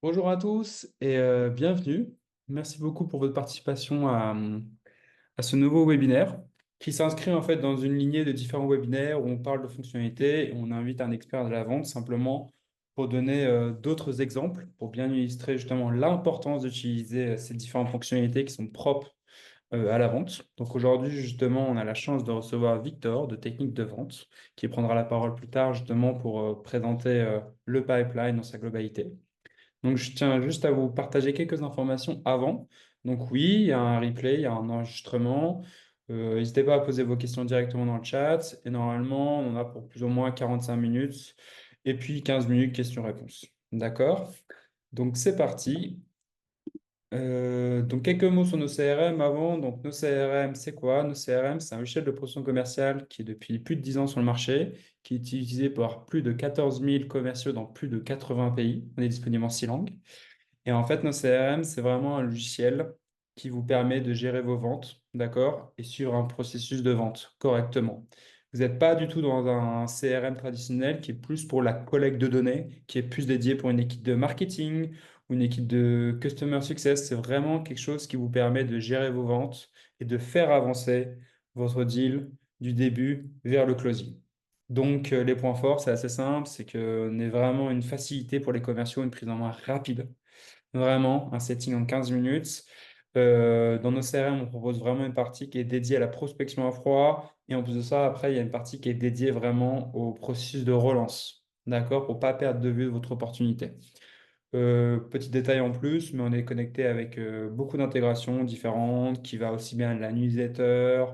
Bonjour à tous et bienvenue. Merci beaucoup pour votre participation à ce nouveau webinaire qui s'inscrit en fait dans une lignée de différents webinaires où on parle de fonctionnalités et on invite un expert de la vente simplement pour donner d'autres exemples pour bien illustrer justement l'importance d'utiliser ces différentes fonctionnalités qui sont propres à la vente. Donc aujourd'hui justement on a la chance de recevoir Victor de Technique de Vente qui prendra la parole plus tard justement pour présenter le pipeline dans sa globalité. Donc, je tiens juste à vous partager quelques informations avant. Donc, oui, il y a un replay, il y a un enregistrement. N'hésitez pas à poser vos questions directement dans le chat. Et normalement, on en a pour plus ou moins 45 minutes. Et puis 15 minutes questions-réponses. D'accord? Donc, c'est parti. Donc, quelques mots sur nos CRM avant. Donc, nos CRM, c'est quoi? Nos CRM, c'est un logiciel de prospection commerciale qui est depuis plus de 10 ans sur le marché, qui est utilisé par plus de 14 000 commerciaux dans plus de 80 pays. On est disponible en 6 langues. Et en fait, nos CRM, c'est vraiment un logiciel qui vous permet de gérer vos ventes, d'accord, et suivre un processus de vente correctement. Vous n'êtes pas du tout dans un CRM traditionnel qui est plus pour la collecte de données, qui est plus dédié pour une équipe de marketing ou une équipe de customer success. C'est vraiment quelque chose qui vous permet de gérer vos ventes et de faire avancer votre deal du début vers le closing. Donc, les points forts, c'est assez simple, c'est qu'on est vraiment une facilité pour les commerciaux, une prise en main rapide. Vraiment, un setting en 15 minutes. Dans nos CRM, on propose vraiment une partie qui est dédiée à la prospection à froid. Et en plus de ça, après, il y a une partie qui est dédiée vraiment au processus de relance. D'accord? Pour pas perdre de vue votre opportunité. Petit détail en plus, mais on est connecté avec beaucoup d'intégrations différentes qui va aussi bien de la newsletter,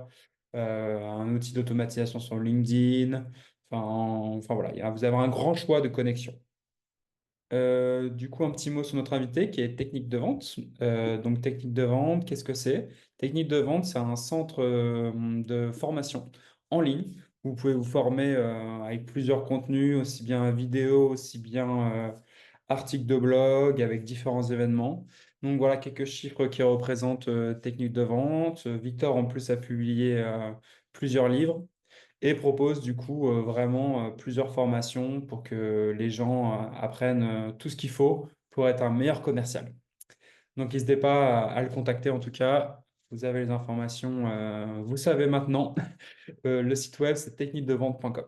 un outil d'automatisation sur LinkedIn. Enfin voilà, vous avez un grand choix de connexions. Du coup, un petit mot sur notre invité qui est technique de vente. Donc, technique de vente, qu'est-ce que c'est? Technique de vente, c'est un centre de formation en ligne. Vous pouvez vous former avec plusieurs contenus, aussi bien vidéo, aussi bien articles de blog, avec différents événements. Donc, voilà quelques chiffres qui représentent technique de vente. Victor, en plus, a publié plusieurs livres et propose du coup vraiment plusieurs formations pour que les gens apprennent tout ce qu'il faut pour être un meilleur commercial. Donc n'hésitez pas à le contacter en tout cas. Vous avez les informations, vous savez maintenant. Le site web, c'est techniquedevente.com.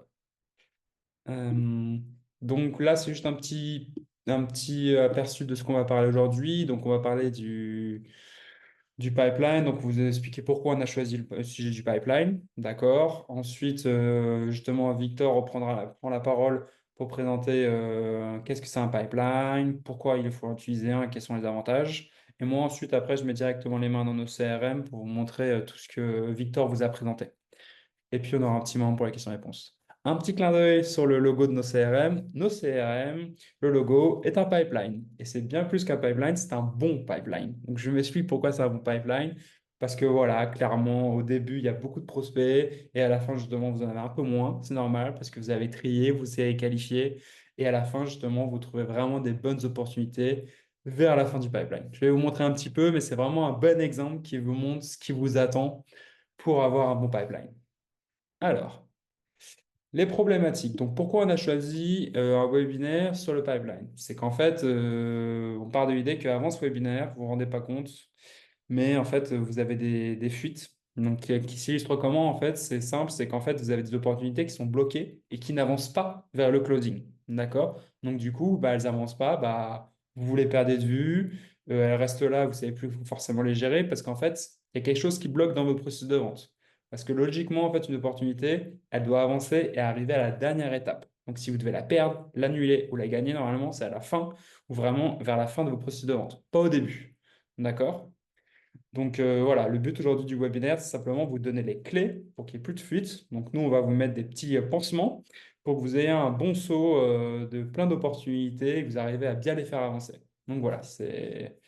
Euh, donc là, c'est juste un petit aperçu de ce qu'on va parler aujourd'hui. Donc on va parler du pipeline. Donc, vous expliquer pourquoi on a choisi le sujet du pipeline. D'accord. Ensuite, justement, Victor prend la parole pour présenter qu'est-ce que c'est un pipeline, pourquoi il faut en utiliser un, quels sont les avantages. Et moi, ensuite, après, je mets directement les mains dans nos CRM pour vous montrer tout ce que Victor vous a présenté. Et puis, on aura un petit moment pour les questions-réponses. Un petit clin d'œil sur le logo de nos CRM. Nos CRM, le logo est un pipeline. Et c'est bien plus qu'un pipeline, c'est un bon pipeline. Donc, je m'explique pourquoi c'est un bon pipeline. Parce que voilà, clairement, au début, il y a beaucoup de prospects. Et à la fin, justement, vous en avez un peu moins. C'est normal parce que vous avez trié, vous avez qualifié. Et à la fin, justement, vous trouvez vraiment des bonnes opportunités vers la fin du pipeline. Je vais vous montrer un petit peu, mais c'est vraiment un bon exemple qui vous montre ce qui vous attend pour avoir un bon pipeline. Alors, les problématiques. Donc, pourquoi on a choisi un webinaire sur le pipeline? C'est qu'en fait, on part de l'idée qu'avant ce webinaire, vous ne vous rendez pas compte, mais en fait, vous avez des fuites. Donc, qui s'illustrent comment? En fait, c'est simple, c'est qu'en fait, vous avez des opportunités qui sont bloquées et qui n'avancent pas vers le closing. D'accord? Donc, du coup, bah, elles n'avancent pas, bah, vous les perdez de vue, elles restent là, vous ne savez plus forcément les gérer parce qu'en fait, il y a quelque chose qui bloque dans votre processus de vente. Parce que logiquement, en fait, une opportunité, elle doit avancer et arriver à la dernière étape. Donc, si vous devez la perdre, l'annuler ou la gagner, normalement, c'est à la fin ou vraiment vers la fin de vos processus de vente, pas au début. D'accord? Donc, voilà, le but aujourd'hui du webinaire, c'est simplement vous donner les clés pour qu'il n'y ait plus de fuite. Donc, nous, on va vous mettre des petits pansements pour que vous ayez un bon saut de plein d'opportunités et que vous arrivez à bien les faire avancer. Donc, voilà, c'est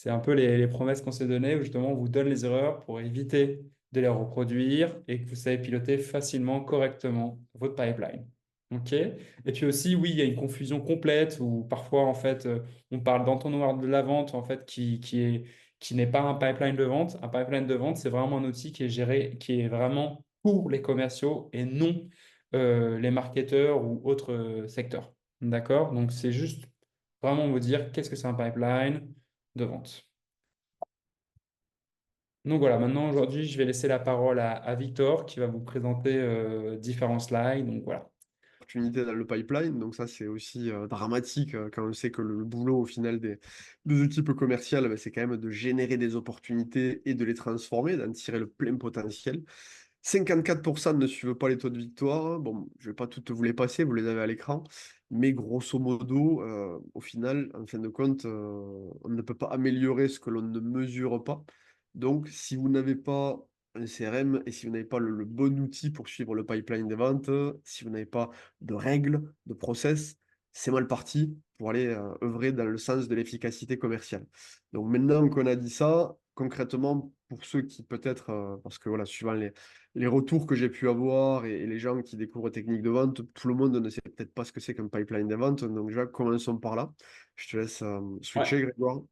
un peu les promesses qu'on s'est données où justement on vous donne les erreurs pour éviter de les reproduire et que vous savez piloter facilement, correctement votre pipeline. OK? Et puis aussi, oui, il y a une confusion complète où parfois, en fait, on parle d'entonnoir de la vente, en fait, qui n'est pas un pipeline de vente. Un pipeline de vente, c'est vraiment un outil qui est géré, qui est vraiment pour les commerciaux et non les marketeurs ou autres secteurs. D'accord? Donc, c'est juste vraiment vous dire qu'est-ce que c'est un pipeline de vente. Donc voilà, maintenant aujourd'hui, je vais laisser la parole à Victor qui va vous présenter différents slides. Donc voilà. Opportunités dans le pipeline. Donc ça, c'est aussi dramatique quand on sait que le boulot au final des équipes commerciales, ben, c'est quand même de générer des opportunités et de les transformer, d'en tirer le plein potentiel. 54% ne suivent pas les taux de victoire. Bon, je ne vais pas toutes vous les passer, vous les avez à l'écran. Mais grosso modo, au final, en fin de compte, on ne peut pas améliorer ce que l'on ne mesure pas. Donc, si vous n'avez pas un CRM et si vous n'avez pas le bon outil pour suivre le pipeline des ventes, si vous n'avez pas de règles, de process, c'est mal parti pour aller œuvrer dans le sens de l'efficacité commerciale. Donc maintenant qu'on a dit ça, concrètement, pour ceux qui peut-être, parce que voilà, suivant les retours que j'ai pu avoir et les gens qui découvrent techniques de vente, tout le monde ne sait peut-être pas ce que c'est qu'un pipeline de vente. Donc déjà, commençons par là. Je te laisse switcher, Ouais. Grégoire.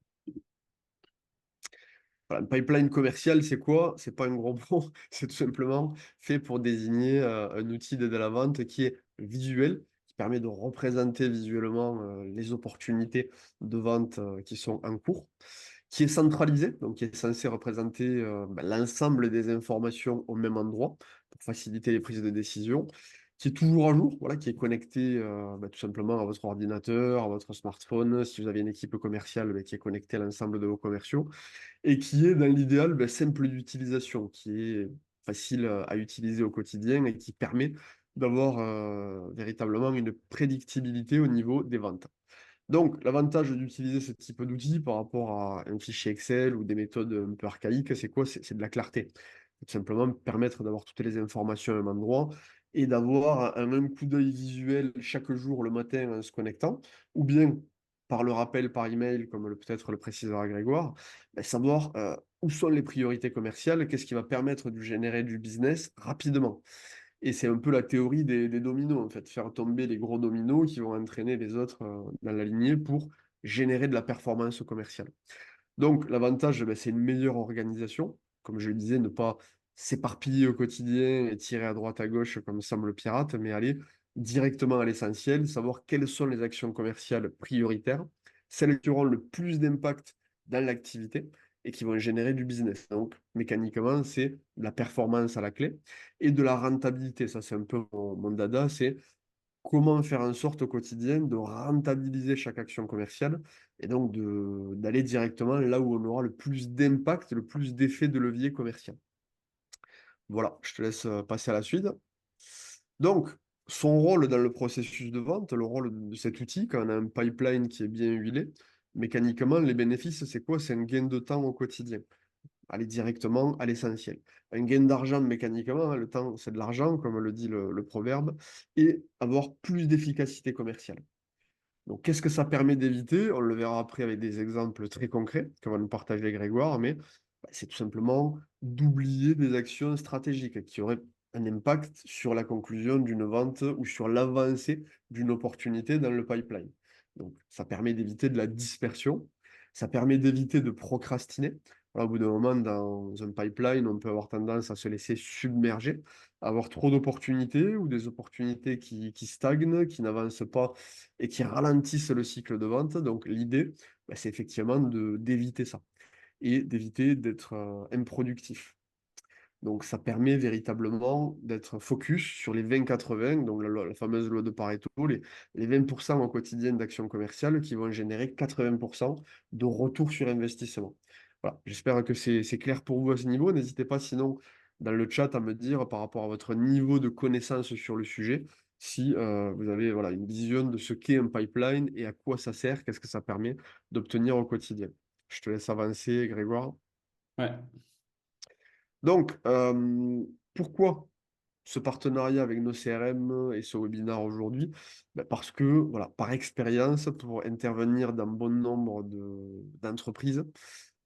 Voilà, un pipeline commercial, c'est quoi? C'est pas un gros mot, c'est tout simplement fait pour désigner un outil d'aide à la vente qui est visuel, qui permet de représenter visuellement les opportunités de vente qui sont en cours, qui est centralisé, donc qui est censé représenter l'ensemble des informations au même endroit pour faciliter les prises de décision, qui est toujours à jour, voilà, qui est connecté tout simplement à votre ordinateur, à votre smartphone, si vous avez une équipe commerciale qui est connectée à l'ensemble de vos commerciaux et qui est dans l'idéal simple d'utilisation, qui est facile à utiliser au quotidien et qui permet d'avoir véritablement une prédictibilité au niveau des ventes. Donc, l'avantage d'utiliser ce type d'outil par rapport à un fichier Excel ou des méthodes un peu archaïques, c'est quoi? C'est de la clarté. Tout simplement permettre d'avoir toutes les informations à un endroit et d'avoir un même coup d'œil visuel chaque jour le matin en se connectant, ou bien par le rappel par email, comme peut-être le précisera Grégoire, savoir où sont les priorités commerciales, qu'est-ce qui va permettre de générer du business rapidement. Et c'est un peu la théorie des dominos, en fait, faire tomber les gros dominos qui vont entraîner les autres dans la lignée pour générer de la performance commerciale. Donc, l'avantage, c'est une meilleure organisation. Comme je le disais, ne pas s'éparpiller au quotidien et tirer à droite à gauche comme semble le pirate, mais aller directement à l'essentiel, savoir quelles sont les actions commerciales prioritaires, celles qui auront le plus d'impact dans l'activité et qui vont générer du business. Donc, mécaniquement, c'est de la performance à la clé et de la rentabilité. Ça, c'est un peu mon dada, c'est comment faire en sorte au quotidien de rentabiliser chaque action commerciale et donc d'aller directement là où on aura le plus d'impact, le plus d'effet de levier commercial. Voilà, je te laisse passer à la suite. Donc, son rôle dans le processus de vente, le rôle de cet outil, quand on a un pipeline qui est bien huilé, mécaniquement, les bénéfices, c'est quoi? C'est un gain de temps au quotidien, aller directement à l'essentiel. Un gain d'argent mécaniquement, hein, le temps c'est de l'argent, comme le dit le proverbe, et avoir plus d'efficacité commerciale. Donc qu'est-ce que ça permet d'éviter? On le verra après avec des exemples très concrets que va nous partager Grégoire, mais c'est tout simplement d'oublier des actions stratégiques qui auraient un impact sur la conclusion d'une vente ou sur l'avancée d'une opportunité dans le pipeline. Donc ça permet d'éviter de la dispersion, ça permet d'éviter de procrastiner. Voilà, au bout d'un moment, dans un pipeline, on peut avoir tendance à se laisser submerger, à avoir trop d'opportunités ou des opportunités qui stagnent, qui n'avancent pas et qui ralentissent le cycle de vente. Donc l'idée, c'est effectivement d'éviter ça et d'éviter d'être improductif. Donc ça permet véritablement d'être focus sur les 20-80, donc la fameuse loi de Pareto, les 20% au quotidien d'actions commerciales qui vont générer 80% de retour sur investissement. Voilà, j'espère que c'est clair pour vous à ce niveau. N'hésitez pas sinon dans le chat à me dire par rapport à votre niveau de connaissance sur le sujet, si vous avez voilà, une vision de ce qu'est un pipeline et à quoi ça sert, qu'est-ce que ça permet d'obtenir au quotidien. Je te laisse avancer, Grégoire. Ouais. Donc, pourquoi ce partenariat avec nos CRM et ce webinaire aujourd'hui? Parce que, voilà, par expérience, pour intervenir dans bon nombre d'entreprises,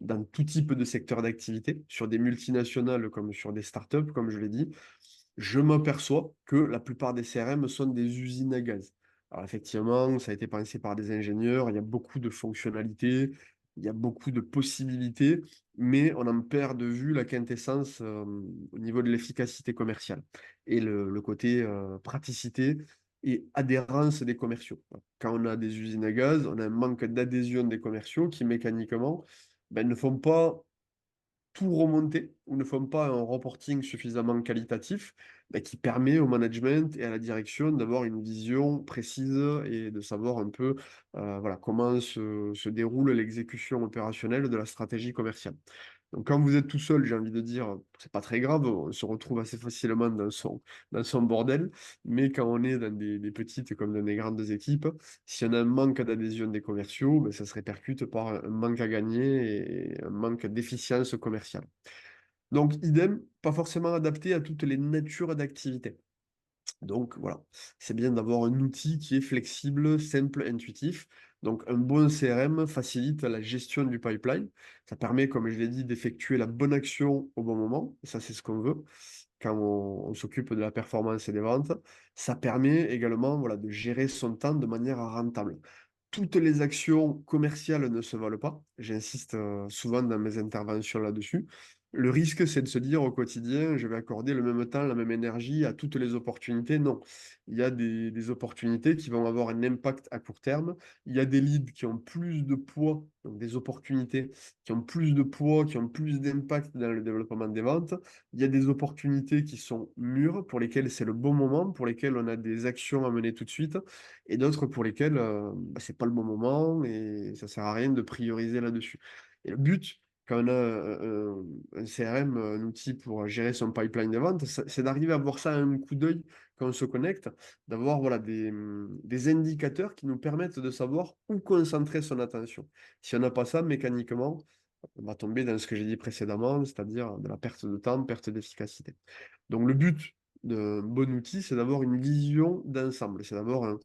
dans tout type de secteur d'activité, sur des multinationales comme sur des startups, comme je l'ai dit, je m'aperçois que la plupart des CRM sont des usines à gaz. Alors effectivement, ça a été pensé par des ingénieurs, il y a beaucoup de fonctionnalités, il y a beaucoup de possibilités, mais on en perd de vue la quintessence au niveau de l'efficacité commerciale et le côté praticité. et adhérence des commerciaux. Quand on a des usines à gaz, on a un manque d'adhésion des commerciaux qui mécaniquement ben, ne font pas tout remonter ou ne font pas un reporting suffisamment qualitatif qui permet au management et à la direction d'avoir une vision précise et de savoir un peu voilà, comment se déroule l'exécution opérationnelle de la stratégie commerciale. Donc quand vous êtes tout seul, j'ai envie de dire, c'est pas très grave, on se retrouve assez facilement dans son bordel, mais quand on est dans des petites comme dans des grandes équipes, s'il y en a un manque d'adhésion des commerciaux, ben, ça se répercute par un manque à gagner et un manque d'efficience commerciale. Donc, idem, pas forcément adapté à toutes les natures d'activité. Donc voilà, c'est bien d'avoir un outil qui est flexible, simple, intuitif. Donc un bon CRM facilite la gestion du pipeline. Ça permet, comme je l'ai dit, d'effectuer la bonne action au bon moment. Et ça, c'est ce qu'on veut quand on s'occupe de la performance et des ventes. Ça permet également voilà, de gérer son temps de manière rentable. Toutes les actions commerciales ne se valent pas. J'insiste souvent dans mes interventions là-dessus. Le risque, c'est de se dire au quotidien, je vais accorder le même temps, la même énergie à toutes les opportunités. Non, il y a des opportunités qui vont avoir un impact à court terme. Il y a des leads qui ont plus de poids, donc des opportunités qui ont plus de poids, qui ont plus d'impact dans le développement des ventes. Il y a des opportunités qui sont mûres, pour lesquelles c'est le bon moment, pour lesquelles on a des actions à mener tout de suite, et d'autres pour lesquelles c'est pas le bon moment et ça sert à rien de prioriser là-dessus. Et le but, quand on a un CRM, un outil pour gérer son pipeline de vente, c'est d'arriver à voir ça à un coup d'œil quand on se connecte, d'avoir voilà, des indicateurs qui nous permettent de savoir où concentrer son attention. Si on n'a pas ça, mécaniquement, on va tomber dans ce que j'ai dit précédemment, c'est-à-dire de la perte de temps, perte d'efficacité. Donc le but d'un bon outil, c'est d'avoir une vision d'ensemble, c'est d'avoir un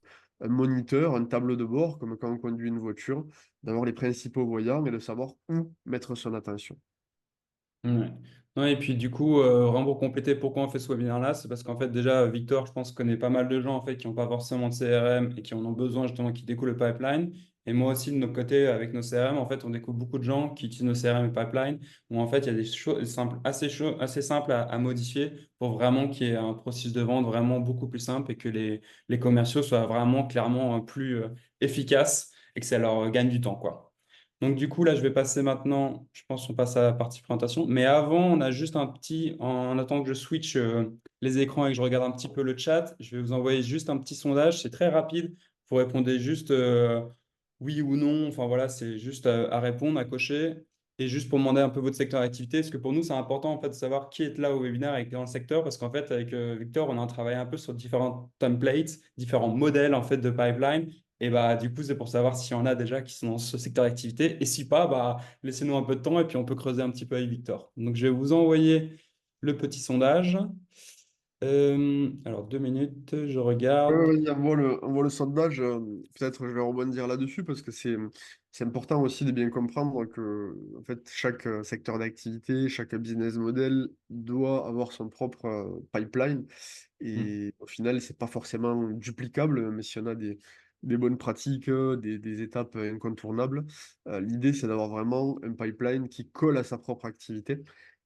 moniteur, un tableau de bord, comme quand on conduit une voiture, d'avoir les principaux voyants et de savoir où mettre son attention. Ouais. Non, et puis du coup, vraiment pour compléter pourquoi on fait ce webinaire-là, c'est parce qu'en fait déjà, Victor, je pense, connaît pas mal de gens en fait, qui n'ont pas forcément de CRM et qui en ont besoin justement, qui découvrent le pipeline. Et moi aussi, de notre côté, avec nos CRM, en fait, on découvre beaucoup de gens qui utilisent nos CRM et pipeline, où en fait, il y a des choses simples, assez simples à modifier pour vraiment qu'il y ait un processus de vente vraiment beaucoup plus simple et que les commerciaux soient vraiment clairement plus efficaces et que ça leur gagne du temps, quoi. Donc du coup, là, je vais passer maintenant, je pense qu'on passe à la partie présentation. Mais avant, on a juste un petit, en attendant que je switch les écrans et que je regarde un petit peu le chat, je vais vous envoyer juste un petit sondage. C'est très rapide. Vous répondez juste oui ou non. Enfin voilà, c'est juste à répondre, à cocher. Et juste pour demander un peu votre secteur d'activité, parce que pour nous, c'est important en fait de savoir qui est là au webinaire et qui est dans le secteur, parce qu'en fait, avec Victor, on a travaillé un peu sur différents templates, différents modèles en fait de pipeline. Et bah, du coup, c'est pour savoir s'il y en a déjà qui sont dans ce secteur d'activité. Et si pas, bah, laissez-nous un peu de temps et puis on peut creuser un petit peu avec Victor. Donc, je vais vous envoyer le petit sondage. Alors, 2 minutes, je regarde. Oui, on voit le sondage. Peut-être je vais rebondir là-dessus parce que c'est important aussi de bien comprendre que en fait, chaque secteur d'activité, chaque business model doit avoir son propre pipeline. Hmm. Et au final, c'est pas forcément duplicable, mais si on a des bonnes pratiques, des étapes incontournables, l'idée, c'est d'avoir vraiment un pipeline qui colle à sa propre activité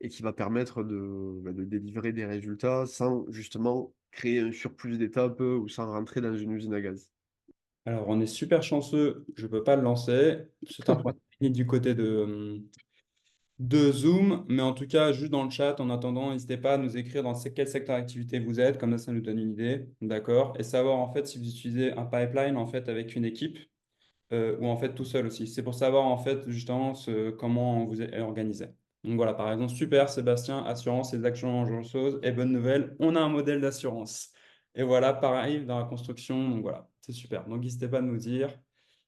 et qui va permettre de délivrer des résultats sans justement créer un surplus d'étapes ou sans rentrer dans une usine à gaz. Alors, on est super chanceux. Je ne peux pas le lancer. C'est un problème technique du côté de Zoom, mais en tout cas, juste dans le chat, en attendant, n'hésitez pas à nous écrire dans quel secteur d'activité vous êtes, comme ça nous donne une idée, d'accord? Et savoir en fait si vous utilisez un pipeline en fait avec une équipe ou en fait tout seul aussi. C'est pour savoir en fait justement comment vous êtes organisé. Donc voilà, par exemple, super Sébastien, assurance, les actions en chose, et bonne nouvelle, on a un modèle d'assurance. Et voilà, pareil dans la construction, donc voilà, c'est super. Donc n'hésitez pas à nous dire.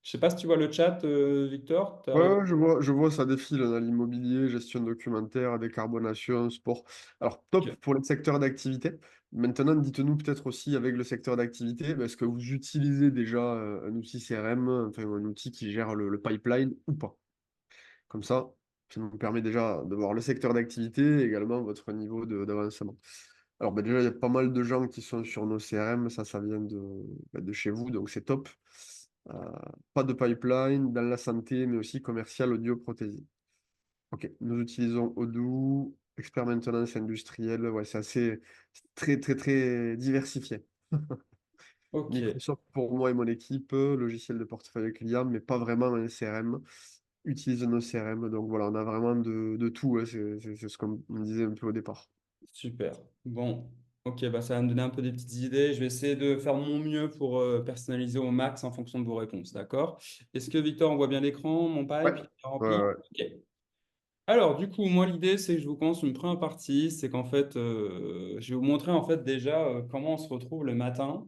Je sais pas si tu vois le chat, Victor, tu Ouais, arrives. ouais, je vois, ça défile dans l'immobilier, gestion documentaire, décarbonation, sport. Alors, top pour les secteurs d'activité. Maintenant, dites-nous peut-être aussi avec le secteur d'activité, est-ce que vous utilisez déjà un outil CRM, enfin un outil qui gère le pipeline ou pas? Comme ça nous permet déjà de voir le secteur d'activité et également votre niveau d'avancement. Alors, déjà, il y a pas mal de gens qui sont sur nos CRM, ça vient de chez vous, donc c'est top. Euh, Pas de pipeline dans la santé, mais aussi commercial audio prothésie. Ok, nous utilisons Odoo, expert maintenance industrielle, ouais, c'est très, très, très diversifié. Ok, Microsoft pour moi et mon équipe, logiciel de portefeuille client, mais pas vraiment un CRM. Utilise nos CRM. Donc voilà, on a vraiment de tout, hein. C'est ce qu'on me disait un peu au départ. super. Bon, ok, bah ça va me donner un peu des petites idées. Je vais essayer de faire mon mieux pour personnaliser au max en fonction de vos réponses, d'accord? Est-ce que Victor, on voit bien l'écran, mon Ouais. pipe, il est Ouais, rempli? ouais. Ok. Alors, du coup, moi, l'idée, c'est que je vous commence une première partie. C'est qu'en fait, je vais vous montrer en fait déjà comment on se retrouve le matin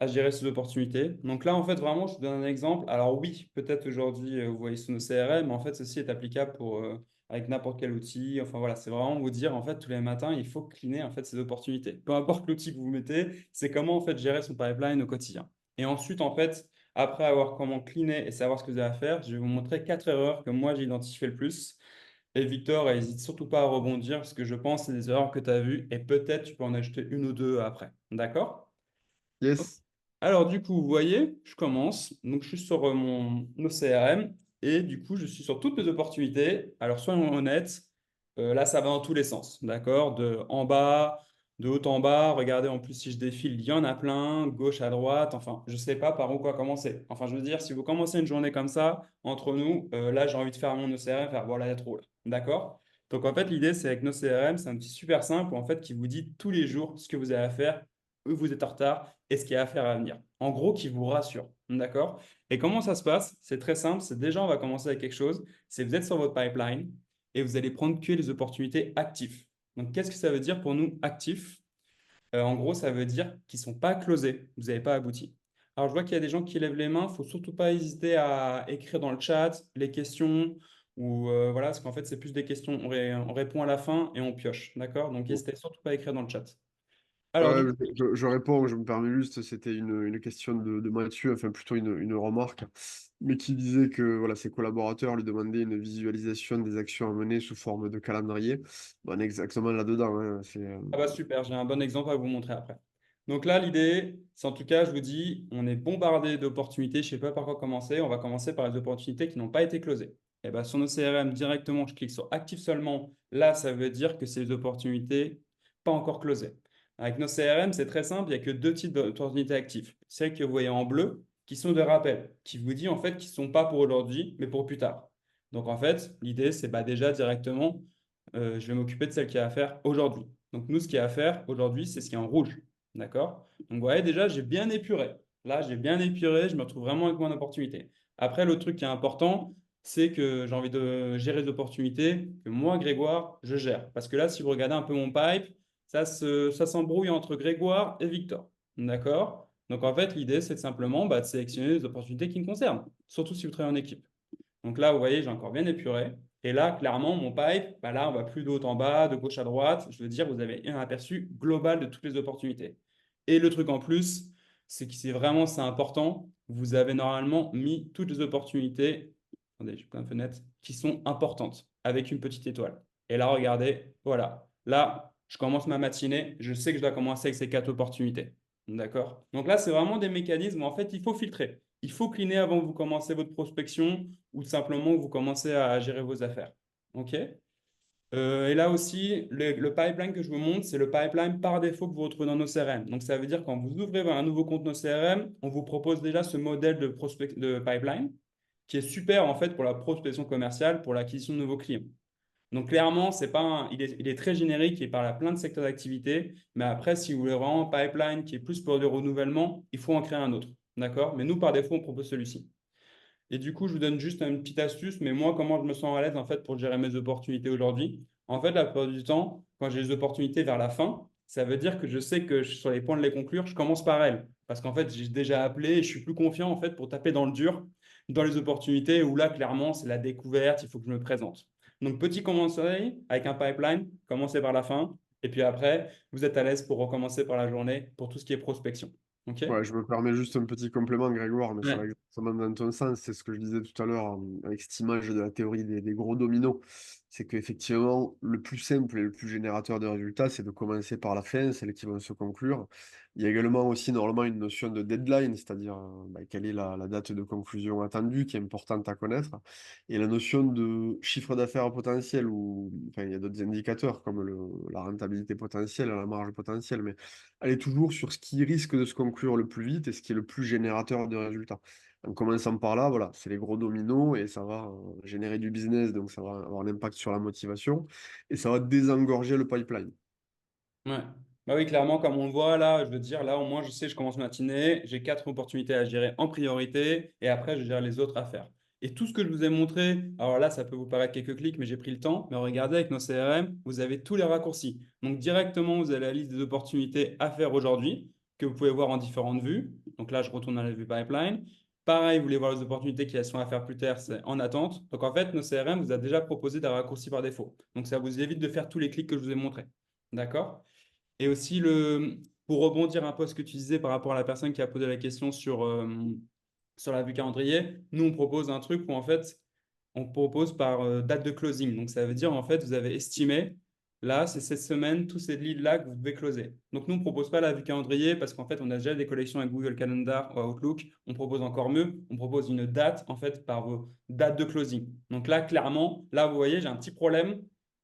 à gérer ces opportunités. Donc là, en fait, vraiment, je vous donne un exemple. Alors oui, peut-être aujourd'hui, vous voyez sous nos CRM, mais en fait, ceci est applicable pour avec n'importe quel outil. Enfin voilà, c'est vraiment vous dire, en fait, tous les matins, il faut cleaner en fait ces opportunités. Peu importe l'outil que vous mettez, c'est comment en fait gérer son pipeline au quotidien. Et ensuite, en fait, après avoir comment cleaner et savoir ce que vous avez à faire, je vais vous montrer 4 erreurs que moi j'ai identifiées le plus et Victor, n'hésite surtout pas à rebondir parce que je pense que c'est des erreurs que tu as vues et peut-être tu peux en ajouter une ou deux après. D'accord? Yes. Alors du coup, vous voyez, je commence. Donc je suis sur mon CRM et du coup, je suis sur toutes mes opportunités. Alors soyons honnêtes, là ça va dans tous les sens. D'accord? De en bas, de haut en bas. Regardez en plus si je défile, il y en a plein, gauche à droite. Enfin, je ne sais pas par où quoi commencer. Enfin, je veux dire, si vous commencez une journée comme ça, entre nous, là j'ai envie de faire mon CRM, faire voilà, il y a trop là. D'accord? Donc en fait, l'idée c'est avec nos CRM, c'est un petit super simple en fait qui vous dit tous les jours ce que vous avez à faire, où vous êtes en retard et ce qu'il y a à faire à venir. En gros, qui vous rassure. D'accord? Et comment ça se passe? C'est très simple. C'est déjà, on va commencer avec quelque chose. C'est vous êtes sur votre pipeline et vous allez prendre que les opportunités actives. Donc, qu'est-ce que ça veut dire pour nous actifs? En gros, ça veut dire qu'ils ne sont pas closés. Vous n'avez pas abouti. Alors, je vois qu'il y a des gens qui lèvent les mains. Il ne faut surtout pas hésiter à écrire dans le chat les questions ou voilà, parce qu'en fait, c'est plus des questions. On répond à la fin et on pioche. D'accord? Donc, n'hésitez surtout pas à écrire dans le chat. Alors, du coup, Je réponds, je me permets juste, c'était une question de Mathieu, enfin plutôt une remarque, mais qui disait que voilà, ses collaborateurs lui demandaient une visualisation des actions à mener sous forme de calendrier. On est exactement là-dedans, hein. ah bah super, j'ai un bon exemple à vous montrer après. Donc là, l'idée, c'est en tout cas, je vous dis, on est bombardé d'opportunités. Je ne sais pas par quoi commencer. On va commencer par les opportunités qui n'ont pas été closées. Et ben, sur nos CRM, directement, je clique sur Active seulement. Là, ça veut dire que c'est les opportunités pas encore closées. Avec nos CRM, c'est très simple. Il n'y a que deux types d'opportunités actives. Celles que vous voyez en bleu, qui sont des rappels, qui vous dit en fait qu'ils ne sont pas pour aujourd'hui, mais pour plus tard. Donc en fait, l'idée, c'est bah, déjà directement, je vais m'occuper de celle qui a à faire aujourd'hui. Donc, nous, ce qu'il y a à faire aujourd'hui, c'est ce qui est en rouge. D'accord? Donc, vous voyez, déjà, j'ai bien épuré. Là, j'ai bien épuré, je me retrouve vraiment avec mon opportunité. Après, l'autre truc qui est important, c'est que j'ai envie de gérer des opportunités que moi, Grégoire, je gère. Parce que là, si vous regardez un peu mon pipe, ça s'embrouille entre Grégoire et Victor. D'accord? Donc, en fait, l'idée, c'est simplement bah, de sélectionner les opportunités qui me concernent, surtout si vous travaillez en équipe. Donc là, vous voyez, j'ai encore bien épuré. Et là, clairement, mon pipe, bah là, on va plus de haut en bas, de gauche à droite. Je veux dire, vous avez un aperçu global de toutes les opportunités. Et le truc en plus, c'est que c'est important. Vous avez normalement mis toutes les opportunités, attendez, j'ai plein de fenêtres, qui sont importantes, avec une petite étoile. Et là, regardez, voilà. Là, je commence ma matinée. Je sais que je dois commencer avec ces 4 opportunités. D'accord? Donc là, c'est vraiment des mécanismes où en fait, il faut filtrer. Il faut cleaner avant que vous commencez votre prospection ou simplement vous commencez à gérer vos affaires. OK? Et là aussi, le pipeline que je vous montre, c'est le pipeline par défaut que vous retrouvez dans nos CRM. Donc, ça veut dire quand vous ouvrez un nouveau compte nos CRM, on vous propose déjà ce modèle de pipeline qui est super en fait pour la prospection commerciale, pour l'acquisition de nouveaux clients. Donc clairement, c'est pas il est très générique et parle à plein de secteurs d'activité. Mais après, si vous voulez vraiment un pipeline qui est plus pour du renouvellement, il faut en créer un autre. D'accord? Mais nous, par défaut, on propose celui-ci. Et du coup, je vous donne juste une petite astuce. Mais moi, comment je me sens à l'aise en fait pour gérer mes opportunités aujourd'hui? En fait, la plupart du temps, quand j'ai des opportunités vers la fin, ça veut dire que je sais que je suis sur les points de les conclure, je commence par elles. Parce qu'en fait, j'ai déjà appelé et je suis plus confiant en fait pour taper dans le dur dans les opportunités où là, clairement, c'est la découverte, il faut que je me présente. Donc, petit conseil avec un pipeline, commencez par la fin. Et puis après, vous êtes à l'aise pour recommencer par la journée pour tout ce qui est prospection. OK? Ouais, je me permets juste un petit complément, Grégoire, mais ça va Ouais. exactement dans ton sens. C'est ce que je disais tout à l'heure avec cette image de la théorie des gros dominos. C'est qu'effectivement, le plus simple et le plus générateur de résultats, c'est de commencer par la fin, celles qui vont se conclure. Il y a également aussi normalement une notion de deadline, c'est-à-dire quelle est la date de conclusion attendue, qui est importante à connaître. Et la notion de chiffre d'affaires potentiel, ou enfin, il y a d'autres indicateurs comme la rentabilité potentielle, la marge potentielle, mais elle est toujours sur ce qui risque de se conclure le plus vite et ce qui est le plus générateur de résultats. En commençant par là, voilà, c'est les gros dominos et ça va générer du business, donc ça va avoir un impact sur la motivation et ça va désengorger le pipeline. Ouais. Bah oui, clairement, comme on le voit là, je veux dire, là, au moins, je sais, je commence ma matinée, j'ai quatre opportunités à gérer en priorité, et après, je gère les autres à faire. Et tout ce que je vous ai montré, alors là, ça peut vous paraître quelques clics, mais j'ai pris le temps. Mais regardez, avec nos CRM, vous avez tous les raccourcis. Donc, directement, vous avez la liste des opportunités à faire aujourd'hui, que vous pouvez voir en différentes vues. Donc là, je retourne dans la vue pipeline. Pareil, vous voulez voir les opportunités qui elles sont à faire plus tard, c'est en attente. Donc, en fait, nos CRM vous a déjà proposé des raccourcis par défaut. Donc, ça vous évite de faire tous les clics que je vous ai montrés. D'accord? Et aussi, pour rebondir un peu à ce que tu disais par rapport à la personne qui a posé la question sur la vue calendrier, nous, on propose un truc où en fait, on propose par date de closing. Donc, ça veut dire en fait, vous avez estimé, là, c'est cette semaine, tous ces leads-là que vous devez closer. Donc, nous, on ne propose pas la vue calendrier parce qu'en fait, on a déjà des collections avec Google Calendar ou Outlook. On propose encore mieux, on propose une date en fait par vos dates de closing. Donc là, clairement, là, vous voyez, j'ai un petit problème.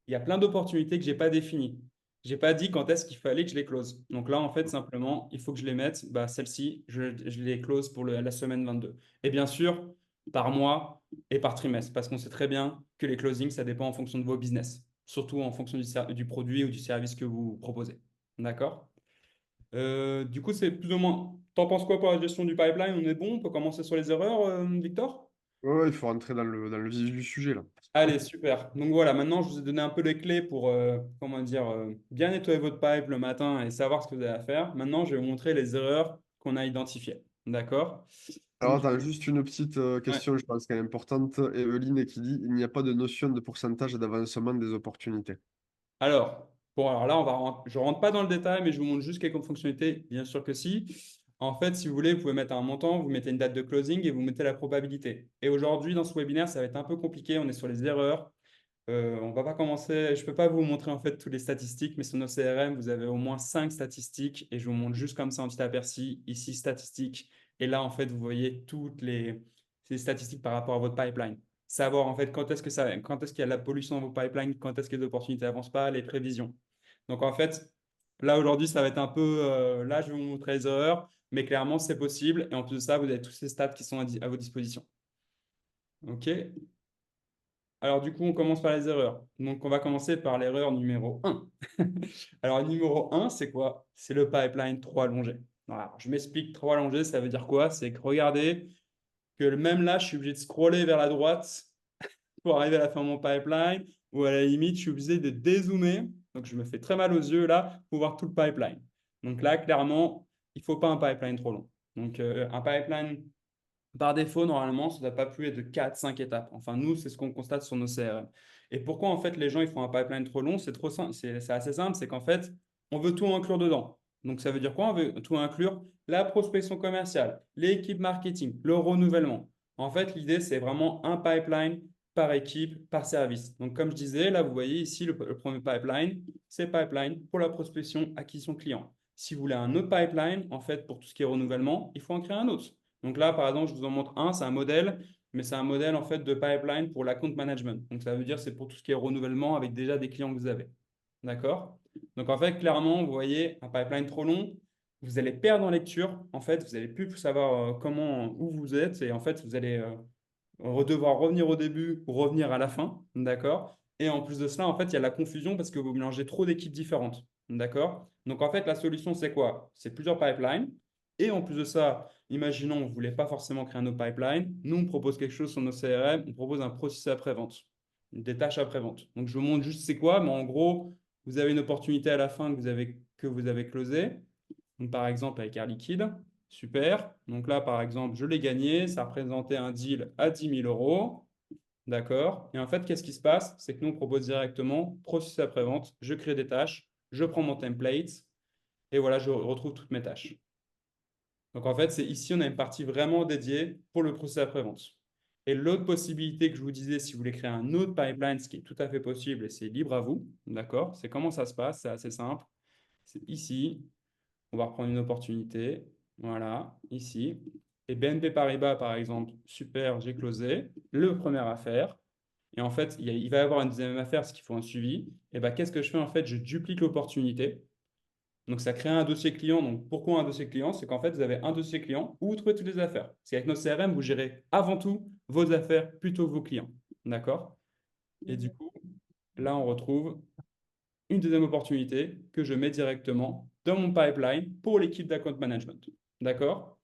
Il y a plein d'opportunités que je n'ai pas définies. J'ai pas dit quand est-ce qu'il fallait que je les close. Donc là, en fait, simplement, il faut que je les mette. Bah, celle-ci, je les close pour la semaine 22. Et bien sûr, par mois et par trimestre, parce qu'on sait très bien que les closings, ça dépend en fonction de vos business, surtout en fonction du produit ou du service que vous proposez. D'accord? Du coup, c'est plus ou moins. T'en penses quoi pour la gestion du pipeline? On est bon? On peut commencer sur les erreurs, Victor? Ouais, ouais, il faut rentrer dans le vif du sujet là. Allez, super. Donc voilà, maintenant je vous ai donné un peu les clés pour comment dire, bien nettoyer votre pipe le matin et savoir ce que vous avez à faire. Maintenant, je vais vous montrer les erreurs qu'on a identifiées. D'accord? Alors, Donc, attends, juste une petite ouais. question, je pense qu'elle est importante. Evelyne qui dit, il n'y a pas de notion de pourcentage d'avancement des opportunités. Alors, bon, alors là, je rentre pas dans le détail, mais je vous montre juste quelques fonctionnalités. Bien sûr que si. En fait, si vous voulez, vous pouvez mettre un montant, vous mettez une date de closing et vous mettez la probabilité. Et aujourd'hui, dans ce webinaire, ça va être un peu compliqué. On est sur les erreurs. On va pas commencer. Je peux pas vous montrer en fait toutes les statistiques, mais sur nos CRM, vous avez au moins 5 statistiques et je vous montre juste comme ça en petit aperçu. Ici, statistiques. Et là, en fait, vous voyez ces statistiques par rapport à votre pipeline. Savoir en fait quand est-ce qu'il y a de la pollution dans vos pipelines, quand est-ce que les opportunités n'avancent pas, les prévisions. Donc en fait, là aujourd'hui, ça va être un peu. Là, je vais vous montrer les erreurs, mais clairement, c'est possible. Et en plus de ça, vous avez tous ces stats qui sont à vos dispositions. OK? Alors, du coup, on commence par les erreurs. Donc, on va commencer par l'erreur numéro un. Alors, numéro un, c'est quoi? C'est le pipeline trop allongé. Voilà, je m'explique, trop allongé, ça veut dire quoi? C'est que regardez que même là, je suis obligé de scroller vers la droite pour arriver à la fin de mon pipeline, ou à la limite, je suis obligé de dézoomer. Donc, je me fais très mal aux yeux là pour voir tout le pipeline. Donc là, clairement, il ne faut pas un pipeline trop long. Donc, un pipeline par défaut, normalement, ça ne doit pas plus être de 4, 5 étapes. Enfin, nous, c'est ce qu'on constate sur nos CRM. Et pourquoi, en fait, les gens ils font un pipeline trop long? C'est trop simple, c'est assez simple, c'est qu'en fait, on veut tout inclure dedans. Donc, ça veut dire quoi? On veut tout inclure, la prospection commerciale, l'équipe marketing, le renouvellement. En fait, l'idée, c'est vraiment un pipeline par équipe, par service. Donc, comme je disais, là, vous voyez ici, le premier pipeline, c'est pipeline pour la prospection, acquisition client. Si vous voulez un autre pipeline, en fait, pour tout ce qui est renouvellement, il faut en créer un autre. Donc là, par exemple, je vous en montre un, c'est un modèle, mais c'est un modèle en fait de pipeline pour l'account management. Donc ça veut dire c'est pour tout ce qui est renouvellement avec déjà des clients que vous avez. D'accord? Donc en fait, clairement, vous voyez, un pipeline trop long, vous allez perdre en lecture. En fait, vous n'allez plus savoir où vous êtes et en fait, vous allez devoir revenir au début ou revenir à la fin. D'accord? Et en plus de cela, en fait, il y a la confusion parce que vous mélangez trop d'équipes différentes. D'accord? Donc en fait, la solution, c'est quoi? C'est plusieurs pipelines. Et en plus de ça, imaginons, vous ne voulez pas forcément créer un autre pipeline. Nous, on propose quelque chose sur nos CRM. On propose un processus après-vente, des tâches après-vente. Donc, je vous montre juste c'est quoi, mais en gros, vous avez une opportunité à la fin que vous avez closée. Donc, par exemple, avec Air Liquide. Super. Donc là, par exemple, je l'ai gagné. Ça représentait un deal à 10 000 euros. D'accord. Et en fait, qu'est-ce qui se passe? C'est que nous, on propose directement processus après-vente. Je crée des tâches. Je prends mon template. Et voilà, je retrouve toutes mes tâches. Donc en fait, c'est ici, on a une partie vraiment dédiée pour le processus après-vente. Et l'autre possibilité que je vous disais, si vous voulez créer un autre pipeline, ce qui est tout à fait possible et c'est libre à vous, d'accord? C'est comment ça se passe, c'est assez simple. C'est ici. On va reprendre une opportunité. Voilà, ici. Et BNP Paribas, par exemple, super, j'ai closé. Le première affaire. Et en fait, il va y avoir une deuxième affaire, parce qu'il faut un suivi. Et ben, qu'est-ce que je fais? En fait, je duplique l'opportunité. Donc, ça crée un dossier client. Donc, pourquoi un dossier client? C'est qu'en fait, vous avez un dossier client où vous trouvez toutes les affaires. Parce qu'avec notre CRM, vous gérez avant tout vos affaires plutôt que vos clients. D'accord? Et du coup, là, on retrouve une deuxième opportunité que je mets directement dans mon pipeline pour l'équipe d'account management. D'accord?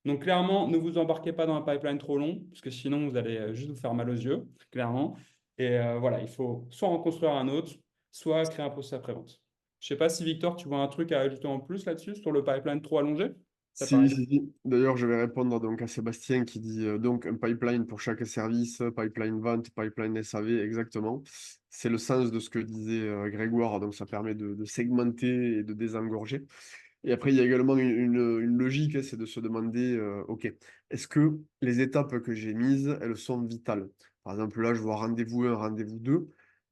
Donc, clairement, ne vous embarquez pas dans un pipeline trop long, parce que sinon, vous allez juste vous faire mal aux yeux, clairement. Et voilà, il faut soit en construire un autre, soit créer un processus après-vente. Je ne sais pas si Victor, tu vois un truc à ajouter en plus là-dessus, sur le pipeline trop allongé? Ça Si, paraît. si, si. D'ailleurs, je vais répondre donc à Sébastien qui dit donc un pipeline pour chaque service, pipeline vente, pipeline SAV, exactement. C'est le sens de ce que disait Grégoire, donc ça permet de segmenter et de désengorger. Et après, il y a également une logique, hein, c'est de se demander, OK, est-ce que les étapes que j'ai mises, elles sont vitales? Par exemple, là, je vois rendez-vous 1, rendez-vous 2.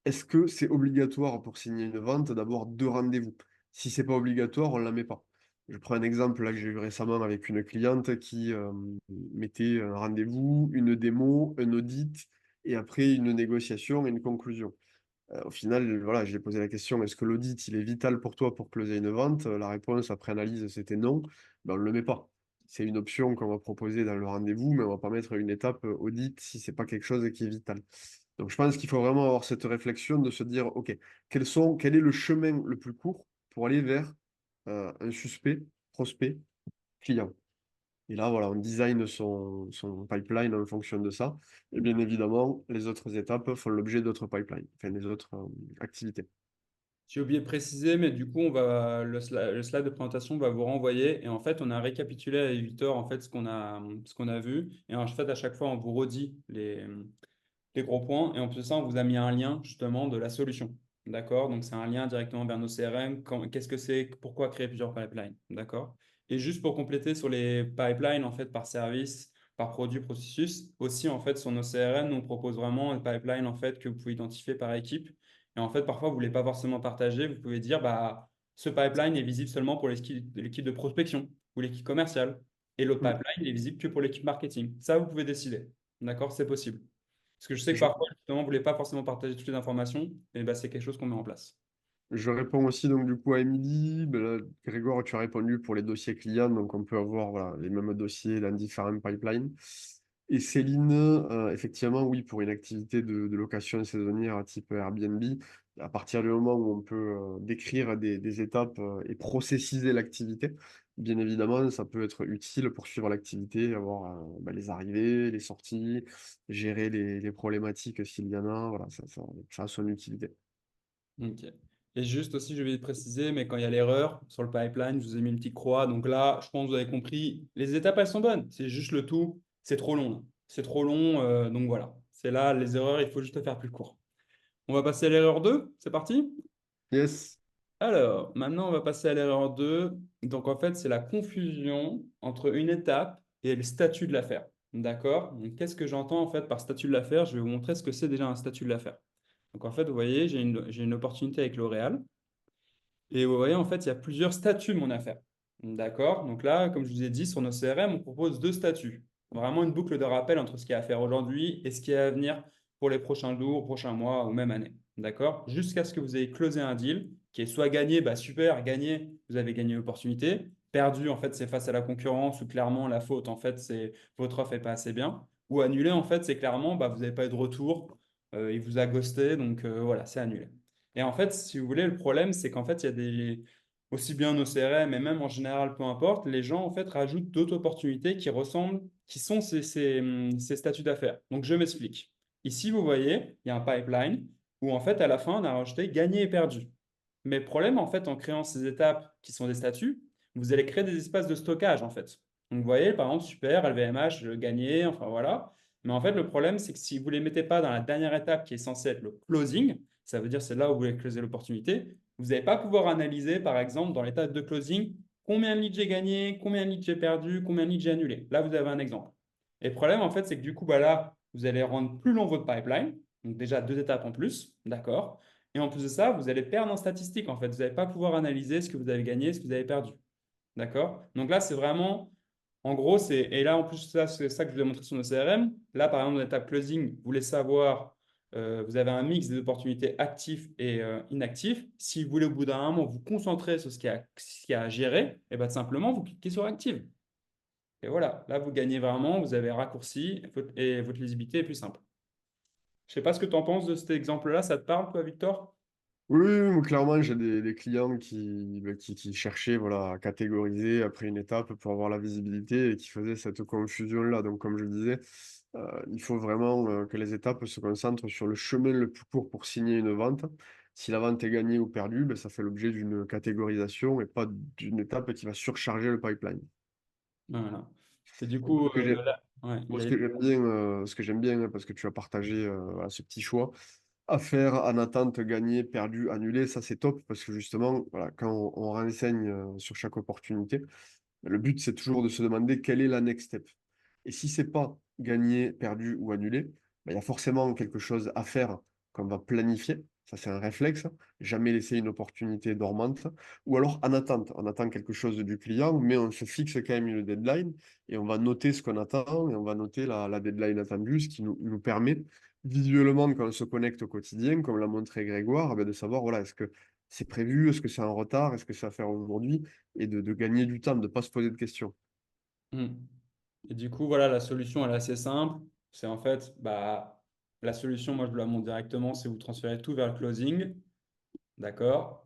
Est-ce que c'est obligatoire pour signer une vente d'avoir deux rendez-vous? Si c'est pas obligatoire, on ne la met pas. Je prends un exemple là, que j'ai eu récemment avec une cliente qui mettait un rendez-vous, une démo, un audit et après une négociation et une conclusion. Au final, voilà, je lui ai posé la question, est-ce que l'audit, il est vital pour toi pour closer une vente? La réponse après analyse, c'était non. Ben, on ne le met pas. C'est une option qu'on va proposer dans le rendez-vous, mais on ne va pas mettre une étape audit si ce n'est pas quelque chose qui est vital. Donc je pense qu'il faut vraiment avoir cette réflexion de se dire, OK, quel est le chemin le plus court pour aller vers un suspect, prospect, client? Et là, voilà, on design son pipeline en fonction de ça. Et bien évidemment, les autres étapes font l'objet d'autres pipelines, enfin des autres activités. J'ai oublié de préciser, mais du coup, le slide de présentation va vous renvoyer. Et en fait, on a récapitulé avec Victor en fait, ce qu'on a vu. Et en fait, à chaque fois, on vous redit les gros points. Et en plus de ça, on vous a mis un lien justement de la solution. D'accord? Donc, c'est un lien directement vers nos CRM. Qu'est-ce que c'est? Pourquoi créer plusieurs pipelines? D'accord? Et juste pour compléter sur les pipelines, en fait, par service, par produit, processus, aussi, en fait, sur nos CRM, nous, on propose vraiment un pipeline, en fait, que vous pouvez identifier par équipe. Et en fait, parfois, vous ne voulez pas forcément partager. Vous pouvez dire, bah, ce pipeline est visible seulement pour l'équipe de prospection ou l'équipe commerciale. Et l'autre Mm. pipeline, il est visible que pour l'équipe marketing. Ça, vous pouvez décider. D'accord? C'est possible. Parce que je sais que Je, parfois, justement, vous ne voulez pas forcément partager toutes les informations, et ben, c'est quelque chose qu'on met en place. je réponds aussi donc du coup à Émilie. Ben là, Grégoire, tu as répondu pour les dossiers clients, donc on peut avoir voilà, les mêmes dossiers dans différents pipelines. Et Céline, effectivement, oui, pour une activité de location saisonnière à type Airbnb, à partir du moment où on peut décrire des étapes et processiser l'activité, bien évidemment, ça peut être utile pour suivre l'activité, avoir ben, les arrivées, les sorties, gérer les problématiques s'il y en a, voilà, ça a son utilité. Ok. Et juste aussi, je vais préciser, mais quand il y a l'erreur sur le pipeline, je vous ai mis une petite croix. Donc là, je pense que vous avez compris, les étapes, elles sont bonnes. C'est juste le tout, c'est trop long, là. C'est trop long, donc voilà. C'est là, les erreurs, il faut juste faire plus court. On va passer à l'erreur 2. C'est parti? Yes. Alors, maintenant, on va passer à l'erreur 2. Donc, en fait, c'est la confusion entre une étape et le statut de l'affaire. D'accord? Donc, qu'est-ce que j'entends en fait par statut de l'affaire? Je vais vous montrer ce que c'est déjà un statut de l'affaire. Donc, en fait, vous voyez, j'ai une opportunité avec L'Oréal. Et vous voyez, en fait, il y a plusieurs statuts de mon affaire. D'accord? Donc là, comme je vous ai dit, sur nos CRM, on propose deux statuts. Vraiment une boucle de rappel entre ce qu'il y a à faire aujourd'hui et ce qui est à venir pour les prochains jours, prochains mois ou même années. D'accord? Jusqu'à ce que vous ayez closé un deal qui est soit gagné, bah super, gagné, vous avez gagné l'opportunité. Perdu, en fait, c'est face à la concurrence ou clairement la faute, en fait, c'est votre offre n'est pas assez bien. Ou annulé, en fait, c'est clairement, bah, vous n'avez pas eu de retour, il vous a ghosté, donc voilà, c'est annulé. Et en fait, si vous voulez, le problème, c'est qu'en fait, il y a aussi bien nos CRM et même en général, peu importe, les gens en fait rajoutent d'autres opportunités qui ressemblent, qui sont ces statuts d'affaires. Donc, je m'explique. Ici, vous voyez, il y a un pipeline où en fait, à la fin, on a rajouté gagné et perdu. Mais le problème, en fait, en créant ces étapes qui sont des statuts, vous allez créer des espaces de stockage, en fait. Donc, vous voyez, par exemple, super, LVMH, gagné, enfin voilà. Mais en fait, le problème, c'est que si vous ne les mettez pas dans la dernière étape qui est censée être le closing, ça veut dire c'est là où vous voulez closer l'opportunité, vous n'allez pas pouvoir analyser, par exemple, dans l'étape de closing, combien de leads j'ai gagné, combien de leads j'ai perdu, combien de leads j'ai annulé. Là, vous avez un exemple. Et le problème, en fait, c'est que du coup, bah là, vous allez rendre plus long votre pipeline. Donc déjà, deux étapes en plus, d'accord? Et en plus de ça, vous allez perdre en statistiques, en fait. Vous n'allez pas pouvoir analyser ce que vous avez gagné, ce que vous avez perdu. D'accord? Donc là, c'est vraiment, en gros, et là, en plus, ça, c'est ça que je vous ai montré sur nos CRM. Là, par exemple, dans l'étape closing, vous voulez savoir, vous avez un mix des opportunités actives et inactives. Si vous voulez, au bout d'un moment, vous concentrer sur ce qui a à gérer, et bien, tout simplement, vous cliquez sur active. Et voilà, là, vous gagnez vraiment, vous avez raccourci et votre lisibilité est plus simple. Je sais pas ce que tu en penses de cet exemple-là, ça te parle, toi, Victor? Oui, oui, oui, moi, clairement, j'ai des clients qui cherchaient voilà, à catégoriser après une étape pour avoir la visibilité et qui faisaient cette confusion-là. Donc, comme je disais, il faut vraiment que les étapes se concentrent sur le chemin le plus court pour signer une vente. Si la vente est gagnée ou perdue, ben, ça fait l'objet d'une catégorisation et pas d'une étape qui va surcharger le pipeline. Voilà. Et du Et moi, coup, là, ouais, moi, j'allais. ce que j'aime bien, hein, parce que tu as partagé voilà, ce petit choix, à faire en attente, gagner, perdu, annulé, ça c'est top parce que justement, voilà, quand on renseigne sur chaque opportunité, le but c'est toujours de se demander quelle est la next step. Et si c'est pas gagné, perdu ou annulé, ben, il y a forcément quelque chose à faire qu'on va planifier. Ça, c'est un réflexe. Jamais laisser une opportunité dormante. Ou alors en attente. On attend quelque chose du client, mais on se fixe quand même une deadline et on va noter ce qu'on attend et on va noter la deadline attendue, ce qui nous permet visuellement, quand on se connecte au quotidien, comme l'a montré Grégoire, ben, de savoir, voilà, est-ce que c'est prévu, est-ce que c'est en retard, est-ce que c'est à faire aujourd'hui, et de gagner du temps, de ne pas se poser de questions. Hmm. Et du coup, voilà, la solution, elle est assez simple. C'est en fait, bah, la solution, moi, je vous la montre directement, c'est vous transférez tout vers le closing. D'accord?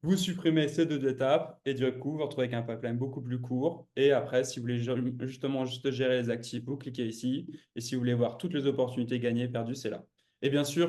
Vous supprimez ces deux étapes et du coup, vous vous retrouvez avec un pipeline beaucoup plus court. Et après, si vous voulez justement juste gérer les actifs, vous cliquez ici. Et si vous voulez voir toutes les opportunités gagnées, perdues, c'est là. Et bien sûr,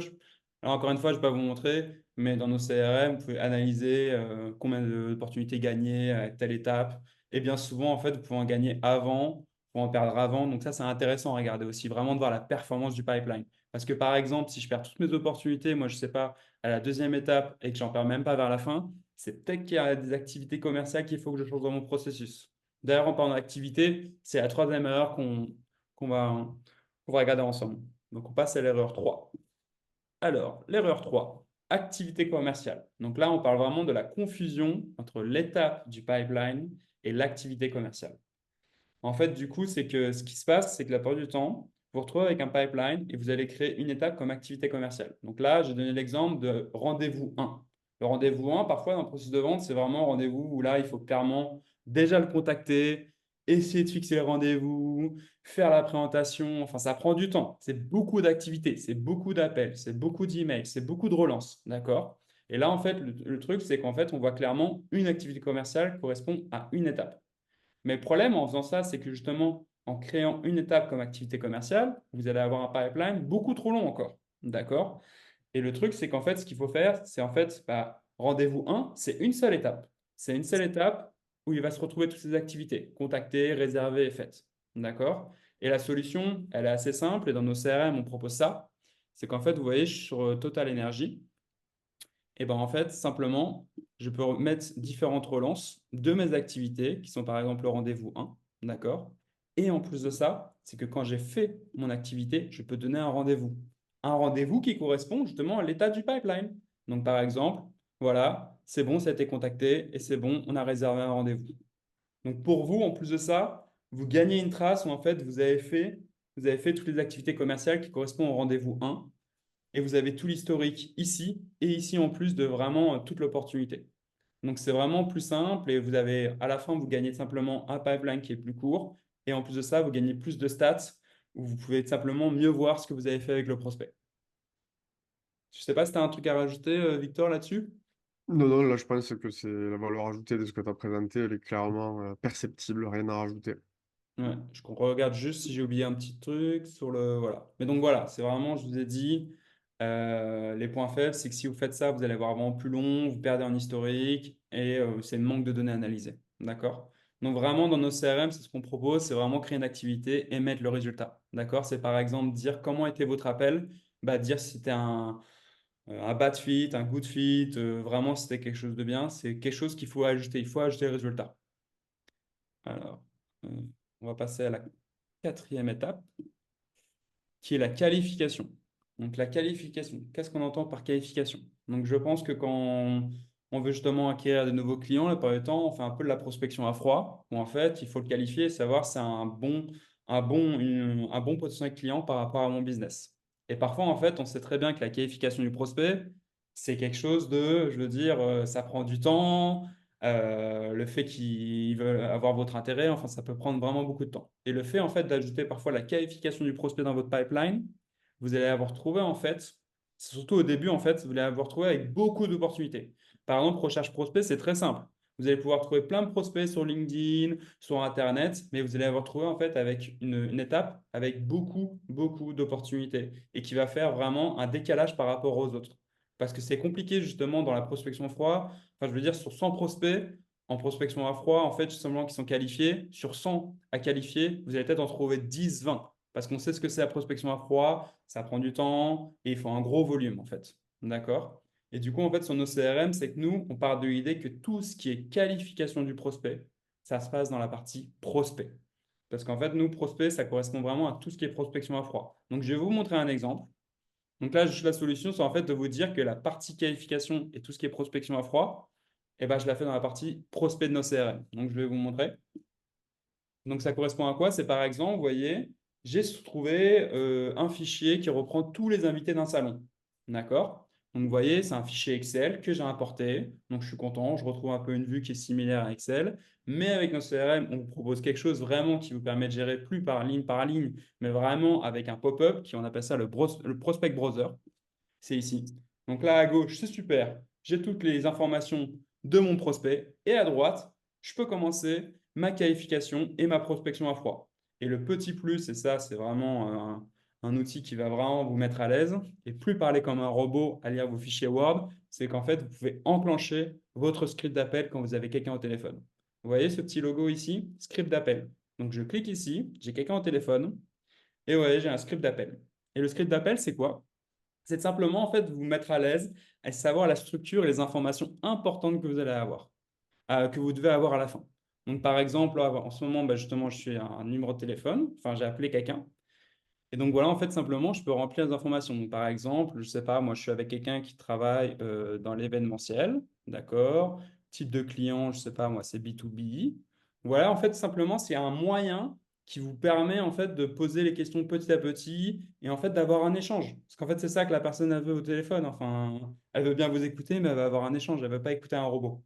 alors encore une fois, je ne vais pas vous montrer, mais dans nos CRM, vous pouvez analyser combien d'opportunités gagnées à telle étape. Et bien souvent, en fait, vous pouvez en gagner avant, ou en perdre avant. Donc ça, c'est intéressant à regarder aussi, vraiment de voir la performance du pipeline. Parce que par exemple, si je perds toutes mes opportunités, moi, je ne sais pas, à la deuxième étape et que j'en perds même pas vers la fin, c'est peut-être qu'il y a des activités commerciales qu'il faut que je change dans mon processus. D'ailleurs, en parlant d'activité, c'est la troisième erreur qu'on va regarder ensemble. Donc, on passe à l'erreur 3. Alors, l'erreur 3, activité commerciale. Donc là, on parle vraiment de la confusion entre l'étape du pipeline et l'activité commerciale. En fait, du coup, c'est que ce qui se passe, c'est que la plupart du temps, vous vous retrouvez avec un pipeline et vous allez créer une étape comme activité commerciale. Donc là, j'ai donné l'exemple de rendez-vous 1. Le rendez-vous 1, parfois, dans le processus de vente, c'est vraiment un rendez-vous où là, il faut clairement déjà le contacter, essayer de fixer le rendez-vous, faire la présentation. Enfin, ça prend du temps. C'est beaucoup d'activités, c'est beaucoup d'appels, c'est beaucoup d'emails, c'est beaucoup de relances. D'accord? Et là, en fait, le truc, c'est qu'en fait, on voit clairement une activité commerciale correspond à une étape. Mais le problème en faisant ça, c'est que justement, en créant une étape comme activité commerciale, vous allez avoir un pipeline beaucoup trop long encore. D'accord? Et le truc, c'est qu'en fait, ce qu'il faut faire, c'est en fait, bah, rendez-vous 1, c'est une seule étape. C'est une seule étape où il va se retrouver toutes ces activités, contacter, réserver et faites. D'accord? Et la solution, elle est assez simple et dans nos CRM, on propose ça. C'est qu'en fait, vous voyez, sur Total Energy, et ben en fait, simplement, je peux mettre différentes relances de mes activités, qui sont par exemple le rendez-vous 1, d'accord? Et en plus de ça, c'est que quand j'ai fait mon activité, je peux donner un rendez-vous. Un rendez-vous qui correspond justement à l'état du pipeline. Donc par exemple, voilà, c'est bon, ça a été contacté et c'est bon, on a réservé un rendez-vous. Donc pour vous, en plus de ça, vous gagnez une trace où en fait, vous avez fait toutes les activités commerciales qui correspondent au rendez-vous 1 et vous avez tout l'historique ici et ici en plus de vraiment toute l'opportunité. Donc c'est vraiment plus simple et vous avez à la fin, vous gagnez simplement un pipeline qui est plus court et en plus de ça, vous gagnez plus de stats où vous pouvez simplement mieux voir ce que vous avez fait avec le prospect. Je ne sais pas si tu as un truc à rajouter, Victor, là-dessus. Non, non, là, je pense que c'est la valeur ajoutée de ce que tu as présenté, elle est clairement perceptible, rien à rajouter. Ouais, je regarde juste si j'ai oublié un petit truc sur le. Voilà. Mais donc voilà, c'est vraiment, je vous ai dit, les points faibles, c'est que si vous faites ça, vous allez avoir vraiment plus long, vous perdez en historique et c'est le manque de données analysées. D'accord? Donc vraiment, dans nos CRM, c'est ce qu'on propose, c'est vraiment créer une activité et mettre le résultat. D'accord? C'est par exemple dire comment était votre appel, bah, dire si c'était un bad fit, un good fit, vraiment si c'était quelque chose de bien, c'est quelque chose qu'il faut ajouter. Il faut ajouter le résultat. Alors, euh, on va passer à la quatrième étape, qui est la qualification. Donc la qualification, qu'est-ce qu'on entend par qualification? Donc je pense que quand on veut justement acquérir de nouveaux clients, la plupart du temps, on fait un peu de la prospection à froid, où en fait, il faut le qualifier et savoir si c'est un bon potentiel client par rapport à mon business. Et parfois, en fait, on sait très bien que la qualification du prospect, c'est quelque chose de, je veux dire, ça prend du temps, le fait qu'il veut avoir votre intérêt, enfin, ça peut prendre vraiment beaucoup de temps. Et le fait, en fait, d'ajouter parfois la qualification du prospect dans votre pipeline, vous allez avoir trouvé, en fait, surtout au début, en fait, vous allez avoir trouvé avec beaucoup d'opportunités. Par exemple, recherche prospect, c'est très simple. Vous allez pouvoir trouver plein de prospects sur LinkedIn, sur Internet, mais vous allez avoir trouvé en fait avec une étape avec beaucoup, beaucoup d'opportunités et qui va faire vraiment un décalage par rapport aux autres. Parce que c'est compliqué justement dans la prospection froid. Enfin, je veux dire, sur 100 prospects en prospection à froid, en fait, seulement qui sont qualifiés, sur 100 à qualifier, vous allez peut-être en trouver 10, 20. Parce qu'on sait ce que c'est la prospection à froid, ça prend du temps et il faut un gros volume en fait. D'accord? Et du coup, en fait, sur nos CRM, c'est que nous, on part de l'idée que tout ce qui est qualification du prospect, ça se passe dans la partie prospect. Parce qu'en fait, nous, prospect, ça correspond vraiment à tout ce qui est prospection à froid. Donc, je vais vous montrer un exemple. Donc là, juste la solution, c'est en fait de vous dire que la partie qualification et tout ce qui est prospection à froid, eh ben, je la fais dans la partie prospect de nos CRM. Donc, je vais vous montrer. Donc, ça correspond à quoi? C'est par exemple, vous voyez, j'ai trouvé un fichier qui reprend tous les invités d'un salon. D'accord? Donc, vous voyez, c'est un fichier Excel que j'ai importé. Donc, je suis content. Je retrouve un peu une vue qui est similaire à Excel. Mais avec nos CRM, on vous propose quelque chose vraiment qui vous permet de gérer plus par ligne, mais vraiment avec un pop-up qui on appelle ça le Prospect Browser. C'est ici. Donc là, à gauche, c'est super. J'ai toutes les informations de mon prospect. Et à droite, je peux commencer ma qualification et ma prospection à froid. Et le petit plus, et ça, c'est vraiment un outil qui va vraiment vous mettre à l'aise, et plus parler comme un robot à lire vos fichiers Word, c'est qu'en fait, vous pouvez enclencher votre script d'appel quand vous avez quelqu'un au téléphone. Vous voyez ce petit logo ici, script d'appel. Donc je clique ici, j'ai quelqu'un au téléphone, et vous voyez, j'ai un script d'appel. Et le script d'appel, c'est quoi? C'est de simplement en fait vous mettre à l'aise et savoir la structure et les informations importantes que vous allez avoir, que vous devez avoir à la fin. Donc par exemple, là, en ce moment, bah, justement, je suis à un numéro de téléphone, enfin j'ai appelé quelqu'un. Et donc voilà, en fait, simplement, je peux remplir les informations. Donc, par exemple, je sais pas, moi, je suis avec quelqu'un qui travaille dans l'événementiel, d'accord? Type de client, je sais pas, moi, c'est B2B. Voilà, en fait, simplement, c'est un moyen qui vous permet, en fait, de poser les questions petit à petit et, en fait, d'avoir un échange. Parce qu'en fait, c'est ça que la personne, elle veut au téléphone. Enfin, elle veut bien vous écouter, mais elle va avoir un échange. Elle ne veut pas écouter un robot.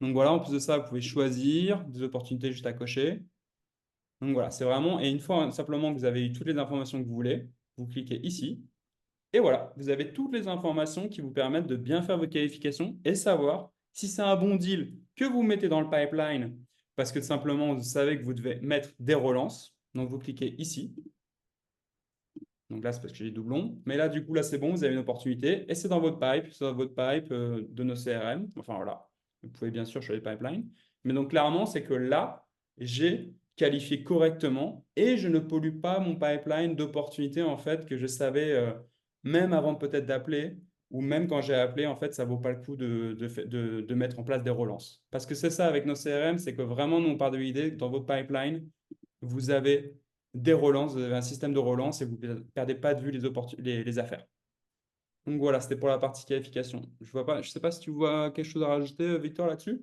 Donc, voilà, en plus de ça, vous pouvez choisir des opportunités juste à cocher. Donc voilà, c'est vraiment, et une fois simplement que vous avez eu toutes les informations que vous voulez, vous cliquez ici, et voilà, vous avez toutes les informations qui vous permettent de bien faire votre qualification et savoir si c'est un bon deal que vous mettez dans le pipeline, parce que simplement vous savez que vous devez mettre des relances. Donc vous cliquez ici. Donc là, c'est parce que j'ai des doublons. Mais là, du coup, là, c'est bon, vous avez une opportunité. Et c'est dans votre pipe de nos CRM. Enfin, voilà. Vous pouvez bien sûr choisir le pipeline. Mais donc, clairement, c'est que là, j'ai qualifié correctement et je ne pollue pas mon pipeline d'opportunités, en fait, que je savais, même avant peut-être d'appeler ou même quand j'ai appelé, en fait, ça vaut pas le coup de mettre en place des relances. Parce que c'est ça avec nos CRM, c'est que vraiment, nous, on part de l'idée que dans votre pipeline, vous avez des relances, vous avez un système de relance et vous ne perdez pas de vue les affaires. Donc voilà, c'était pour la partie qualification. Je vois pas, je sais pas si tu vois quelque chose à rajouter, Victor, là-dessus.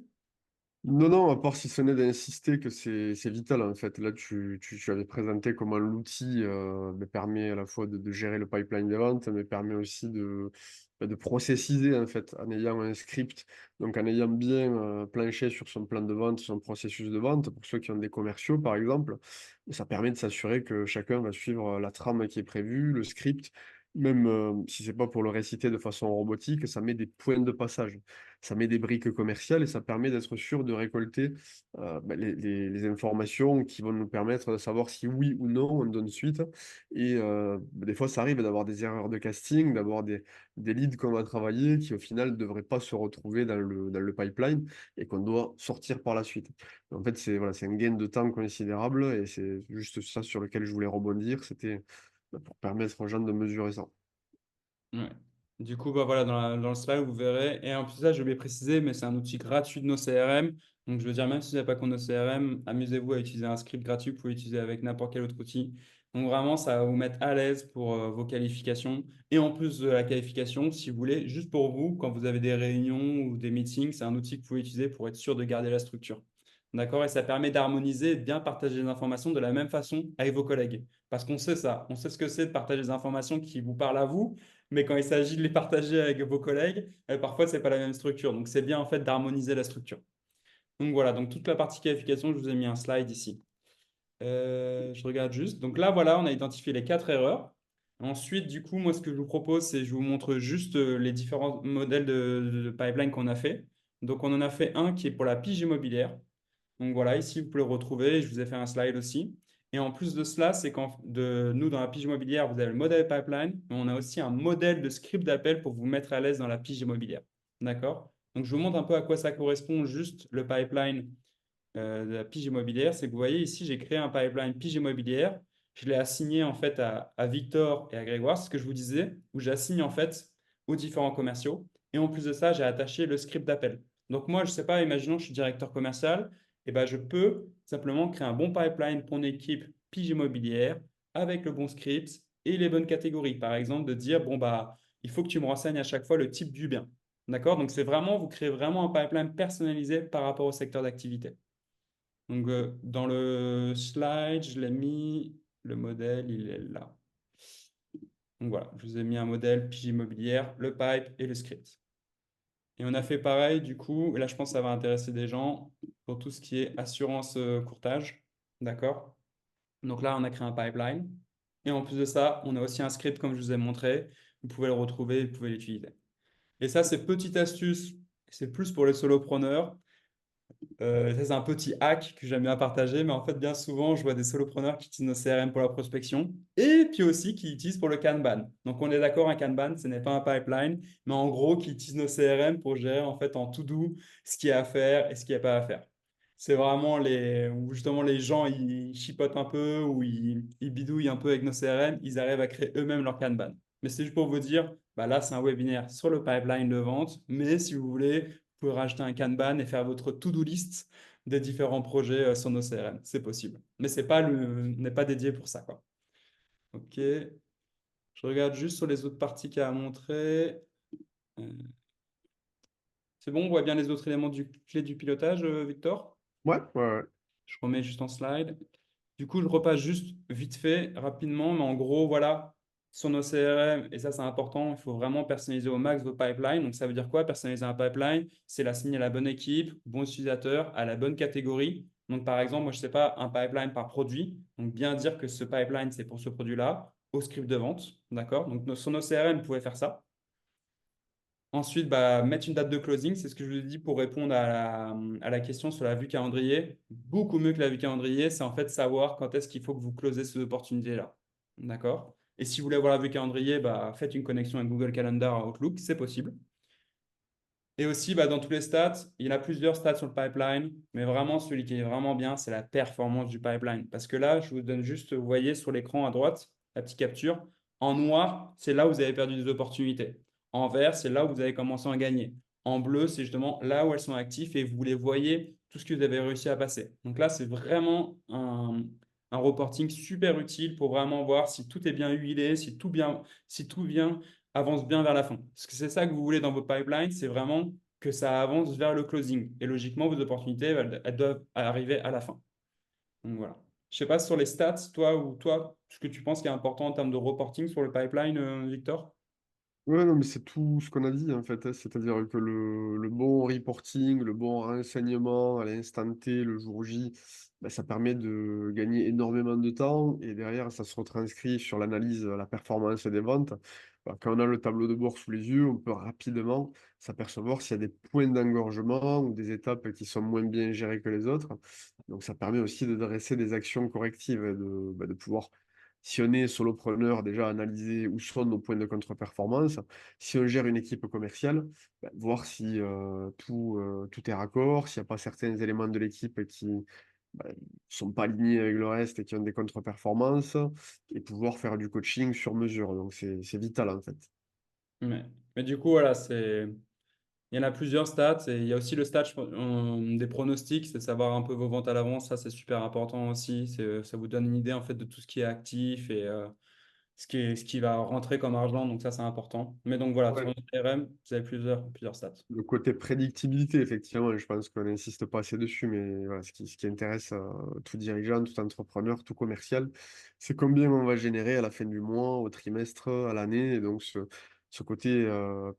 Non, non, à part si ce n'est d'insister que c'est vital en fait. Là, tu avais présenté comment l'outil me permet à la fois de gérer le pipeline des ventes, mais permet aussi de processiser en fait en ayant un script, donc en ayant bien planché sur son plan de vente, son processus de vente, pour ceux qui ont des commerciaux par exemple, ça permet de s'assurer que chacun va suivre la trame qui est prévue, le script, même si c'est pas pour le réciter de façon robotique, ça met des points de passage, ça met des briques commerciales et ça permet d'être sûr de récolter les informations qui vont nous permettre de savoir si oui ou non on donne suite. Et des fois, ça arrive d'avoir des erreurs de casting, d'avoir des leads qu'on va travailler qui au final ne devraient pas se retrouver dans le pipeline et qu'on doit sortir par la suite. En fait, c'est voilà, c'est un gain de temps considérable et c'est juste ça sur lequel je voulais rebondir. C'était pour permettre aux gens de mesurer ça. Ouais. Du coup, bah voilà, dans le slide, vous verrez. Et en plus de ça, je vais préciser, mais c'est un outil gratuit de nos CRM. Donc, je veux dire, même si vous n'avez pas compte nos CRM, amusez-vous à utiliser un script gratuit que vous pouvez utiliser avec n'importe quel autre outil. Donc, vraiment, ça va vous mettre à l'aise pour vos qualifications. Et en plus de la qualification, si vous voulez, juste pour vous, quand vous avez des réunions ou des meetings, c'est un outil que vous pouvez utiliser pour être sûr de garder la structure. D'accord? Et ça permet d'harmoniser et de bien partager les informations de la même façon avec vos collègues. Parce qu'on sait ça. On sait ce que c'est de partager des informations qui vous parlent à vous, mais quand il s'agit de les partager avec vos collègues, parfois, c'est pas la même structure. Donc, c'est bien en fait d'harmoniser la structure. Donc, voilà, donc toute la partie qualification, je vous ai mis un slide ici. Je regarde juste. Donc là, voilà, on a identifié les 4 erreurs. Ensuite, du coup, moi, ce que je vous propose, c'est je vous montre juste les différents modèles de pipeline qu'on a fait. Donc, on en a fait un qui est pour la pige immobilière. Donc voilà, ici, vous pouvez le retrouver. Je vous ai fait un slide aussi. Et en plus de cela, c'est quand nous, dans la pige immobilière, vous avez le modèle pipeline, mais on a aussi un modèle de script d'appel pour vous mettre à l'aise dans la pige immobilière. D'accord? Donc, je vous montre un peu à quoi ça correspond, juste le pipeline de la pige immobilière. C'est que vous voyez ici, j'ai créé un pipeline pige immobilière. Je l'ai assigné en fait à Victor et à Grégoire, c'est ce que je vous disais, où j'assigne en fait aux différents commerciaux. Et en plus de ça, j'ai attaché le script d'appel. Donc moi, je ne sais pas, imaginons que je suis directeur commercial, et ben je peux simplement créer un bon pipeline pour une équipe pige immobilière avec le bon script et les bonnes catégories. Par exemple, de dire, bon, bah, il faut que tu me renseignes à chaque fois le type du bien. D'accord? Donc c'est vraiment, vous créez vraiment un pipeline personnalisé par rapport au secteur d'activité. Donc, dans le slide, je l'ai mis, le modèle, il est là. Donc voilà, je vous ai mis un modèle pige immobilière, le pipe et le script. Et on a fait pareil, du coup, et là je pense que ça va intéresser des gens pour tout ce qui est assurance courtage. D'accord? Donc là, on a créé un pipeline. Et en plus de ça, on a aussi un script comme je vous ai montré. Vous pouvez le retrouver, vous pouvez l'utiliser. Et ça, c'est petite astuce, c'est plus pour les solopreneurs. Ça, c'est un petit hack que j'aime bien partager, mais en fait, bien souvent, je vois des solopreneurs qui utilisent nos CRM pour la prospection et puis aussi qui utilisent pour le Kanban. Donc, on est d'accord, un Kanban, ce n'est pas un pipeline, mais en gros, qui utilisent nos CRM pour gérer en fait en to-do ce qu'il y a à faire et ce qu'il n'y a pas à faire. C'est vraiment où justement les gens ils chipotent un peu ou ils bidouillent un peu avec nos CRM, ils arrivent à créer eux-mêmes leur Kanban. Mais c'est juste pour vous dire, bah là, c'est un webinaire sur le pipeline de vente, mais si vous voulez, pouvez rajouter un Kanban et faire votre to-do list des différents projets sur nos CRM. C'est possible. Mais c'est pas on n'est pas dédié pour ça, quoi. OK. Je regarde juste sur les autres parties qu'il y a à montrer. Euh, C'est bon, on voit bien les autres éléments clé du pilotage, Victor? Ouais, ouais, ouais. Je remets juste en slide. Du coup, je repasse juste vite fait, rapidement, mais en gros, voilà, sur nos CRM, et ça c'est important, il faut vraiment personnaliser au max vos pipelines. Donc ça veut dire quoi? Personnaliser un pipeline, c'est l'assigner à la bonne équipe, bon utilisateur, à la bonne catégorie. Donc par exemple, moi je ne sais pas, un pipeline par produit. Donc bien dire que ce pipeline c'est pour ce produit-là, au script de vente. D'accord? Donc sur nos CRM, vous pouvez faire ça. Ensuite, bah, mettre une date de closing, c'est ce que je vous ai dit pour répondre à la question sur la vue calendrier. Beaucoup mieux que la vue calendrier, c'est en fait savoir quand est-ce qu'il faut que vous closez ces opportunités-là. D'accord? Et si vous voulez avoir la vue calendrier, bah, faites une connexion avec Google Calendar Outlook, c'est possible. Et aussi, bah, dans tous les stats, il y en a plusieurs stats sur le pipeline, mais vraiment, celui qui est vraiment bien, c'est la performance du pipeline. Parce que là, je vous donne juste, vous voyez sur l'écran à droite, la petite capture. En noir, c'est là où vous avez perdu des opportunités. En vert, c'est là où vous avez commencé à gagner. En bleu, c'est justement là où elles sont actives et vous les voyez, tout ce que vous avez réussi à passer. Donc là, c'est vraiment un reporting super utile pour vraiment voir si tout est bien huilé, si tout bien avance bien vers la fin. Parce que c'est ça que vous voulez dans votre pipeline, c'est vraiment que ça avance vers le closing. Et logiquement, vos opportunités, elles doivent arriver à la fin. Donc voilà. Je sais pas sur les stats, toi, ce que tu penses qui est important en termes de reporting sur le pipeline, Victor? Ouais, non, mais c'est tout ce qu'on a dit en fait, hein. C'est-à-dire que le bon reporting, le bon renseignement à l'instant T, le jour J, ben, ça permet de gagner énormément de temps et derrière, ça se retranscrit sur l'analyse, la performance des ventes. Ben, quand on a le tableau de bord sous les yeux, on peut rapidement s'apercevoir s'il y a des points d'engorgement ou des étapes qui sont moins bien gérées que les autres. Donc, ça permet aussi de dresser des actions correctives et de pouvoir si on est solopreneur, déjà analyser où sont nos points de contre-performance. Si on gère une équipe commerciale, bah, voir si tout est raccord, s'il n'y a pas certains éléments de l'équipe qui ne sont pas alignés avec le reste et qui ont des contre-performances, et pouvoir faire du coaching sur mesure. Donc c'est vital en fait. Ouais. Mais du coup, voilà, il y en a plusieurs stats et il y a aussi le stat des pronostics, c'est savoir un peu vos ventes à l'avance. Ça, c'est super important aussi. Ça vous donne une idée en fait de tout ce qui est actif et ce qui va rentrer comme argent. Donc ça, c'est important. Mais donc voilà, sur Ouais. notre CRM, vous avez plusieurs stats. Le côté prédictibilité, effectivement, je pense qu'on n'insiste pas assez dessus, mais voilà, ce qui intéresse tout dirigeant, tout entrepreneur, tout commercial, c'est combien on va générer à la fin du mois, au trimestre, à l'année. Et donc, ce côté,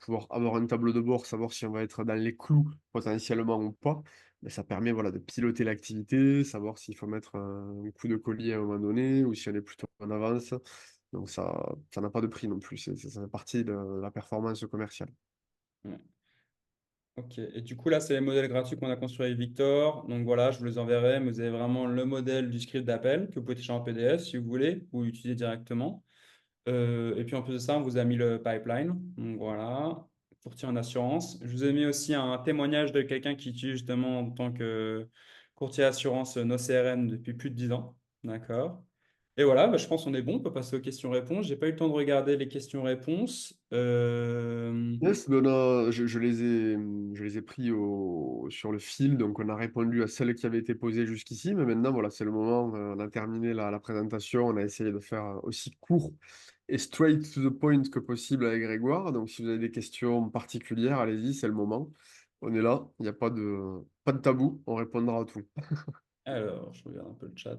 pouvoir avoir un tableau de bord, savoir si on va être dans les clous potentiellement ou pas, ben, ça permet voilà, de piloter l'activité, savoir s'il faut mettre un coup de collier à un moment donné ou si on est plutôt en avance. Donc, ça n'a pas de prix non plus, ça fait partie de la performance commerciale. Ouais. Ok. Et du coup, là, c'est les modèles gratuits qu'on a construits avec Victor. Donc voilà, je vous les enverrai. Mais vous avez vraiment le modèle du script d'appel que vous pouvez télécharger en PDF si vous voulez ou utiliser directement. Et puis en plus de ça, on vous a mis le pipeline. Donc voilà, pour tirer en assurance. Je vous ai mis aussi un témoignage de quelqu'un qui utilise justement en tant que courtier assurance nos CRM depuis plus de 10 ans. D'accord. Et voilà, bah, je pense qu'on est bon. On peut passer aux questions-réponses. J'ai pas eu le temps de regarder les questions-réponses. Yes, ben là, je les ai pris sur le fil, donc on a répondu à celles qui avaient été posées jusqu'ici, mais maintenant, voilà, c'est le moment, on a terminé la présentation, on a essayé de faire aussi court et straight to the point que possible avec Grégoire, donc si vous avez des questions particulières, allez-y, c'est le moment. On est là, il n'y a pas de tabou, on répondra à tout. Alors, je regarde un peu le chat.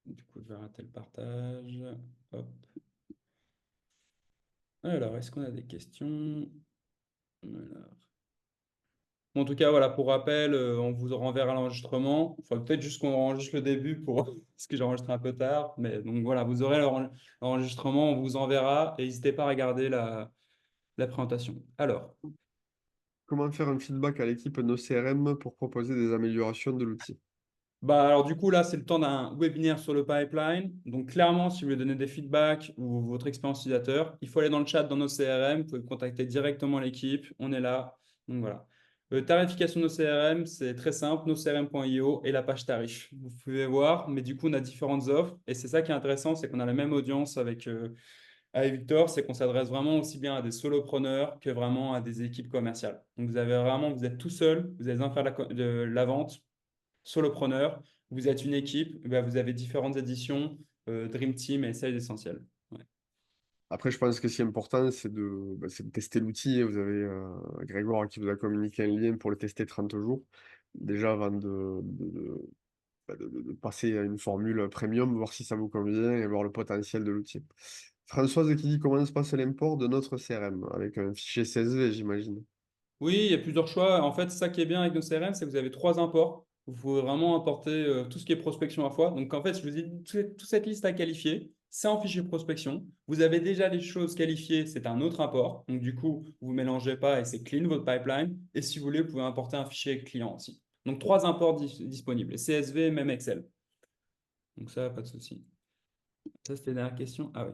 Du coup, je vais arrêter le partage. Hop. Alors, est-ce qu'on a des questions? Alors. Bon, en tout cas, voilà, pour rappel, on vous renverra l'enregistrement. Il faudra peut-être juste qu'on enregistre le début pour parce que j'ai enregistré un peu tard. Mais donc voilà, vous aurez l'enregistrement, on vous enverra et n'hésitez pas à regarder la présentation. Alors, Comment faire un feedback à l'équipe de nos CRM pour proposer des améliorations de l'outil? alors du coup, là, c'est le temps d'un webinaire sur le pipeline. Donc clairement, si vous voulez donner des feedbacks ou votre expérience utilisateur, il faut aller dans le chat dans nos CRM. Vous pouvez contacter directement l'équipe. On est là. Donc voilà. Tarification de nos CRM, c'est très simple, noscrm.io et la page tarif. Vous pouvez voir, mais du coup, on a différentes offres. Et c'est ça qui est intéressant, c'est qu'on a la même audience avec Victor, c'est qu'on s'adresse vraiment aussi bien à des solopreneurs que vraiment à des équipes commerciales. Donc vous êtes tout seul, vous avez besoin de faire de la vente solopreneur, vous êtes une équipe, bah, vous avez différentes éditions, Dream Team et Sales Essentiel. Ouais. Après, je pense que ce qui est important, c'est de tester l'outil. Vous avez Grégoire qui vous a communiqué un lien pour le tester 30 jours, déjà avant de passer à une formule premium, voir si ça vous convient et voir le potentiel de l'outil. Françoise qui dit comment se passe l'import de notre CRM, avec un fichier CSV, j'imagine. Oui, il y a plusieurs choix. En fait, ça qui est bien avec nos CRM, c'est que vous avez trois imports. Vous pouvez vraiment importer tout ce qui est prospection à la fois. Donc, en fait, je vous ai dit, toute cette liste à qualifier, c'est en fichier prospection. Vous avez déjà les choses qualifiées, c'est un autre import. Donc, du coup, vous ne mélangez pas et c'est clean votre pipeline. Et si vous voulez, vous pouvez importer un fichier client aussi. Donc, trois imports disponibles, CSV, même Excel. Donc, ça, pas de souci. Ça, c'était la dernière question. Ah oui.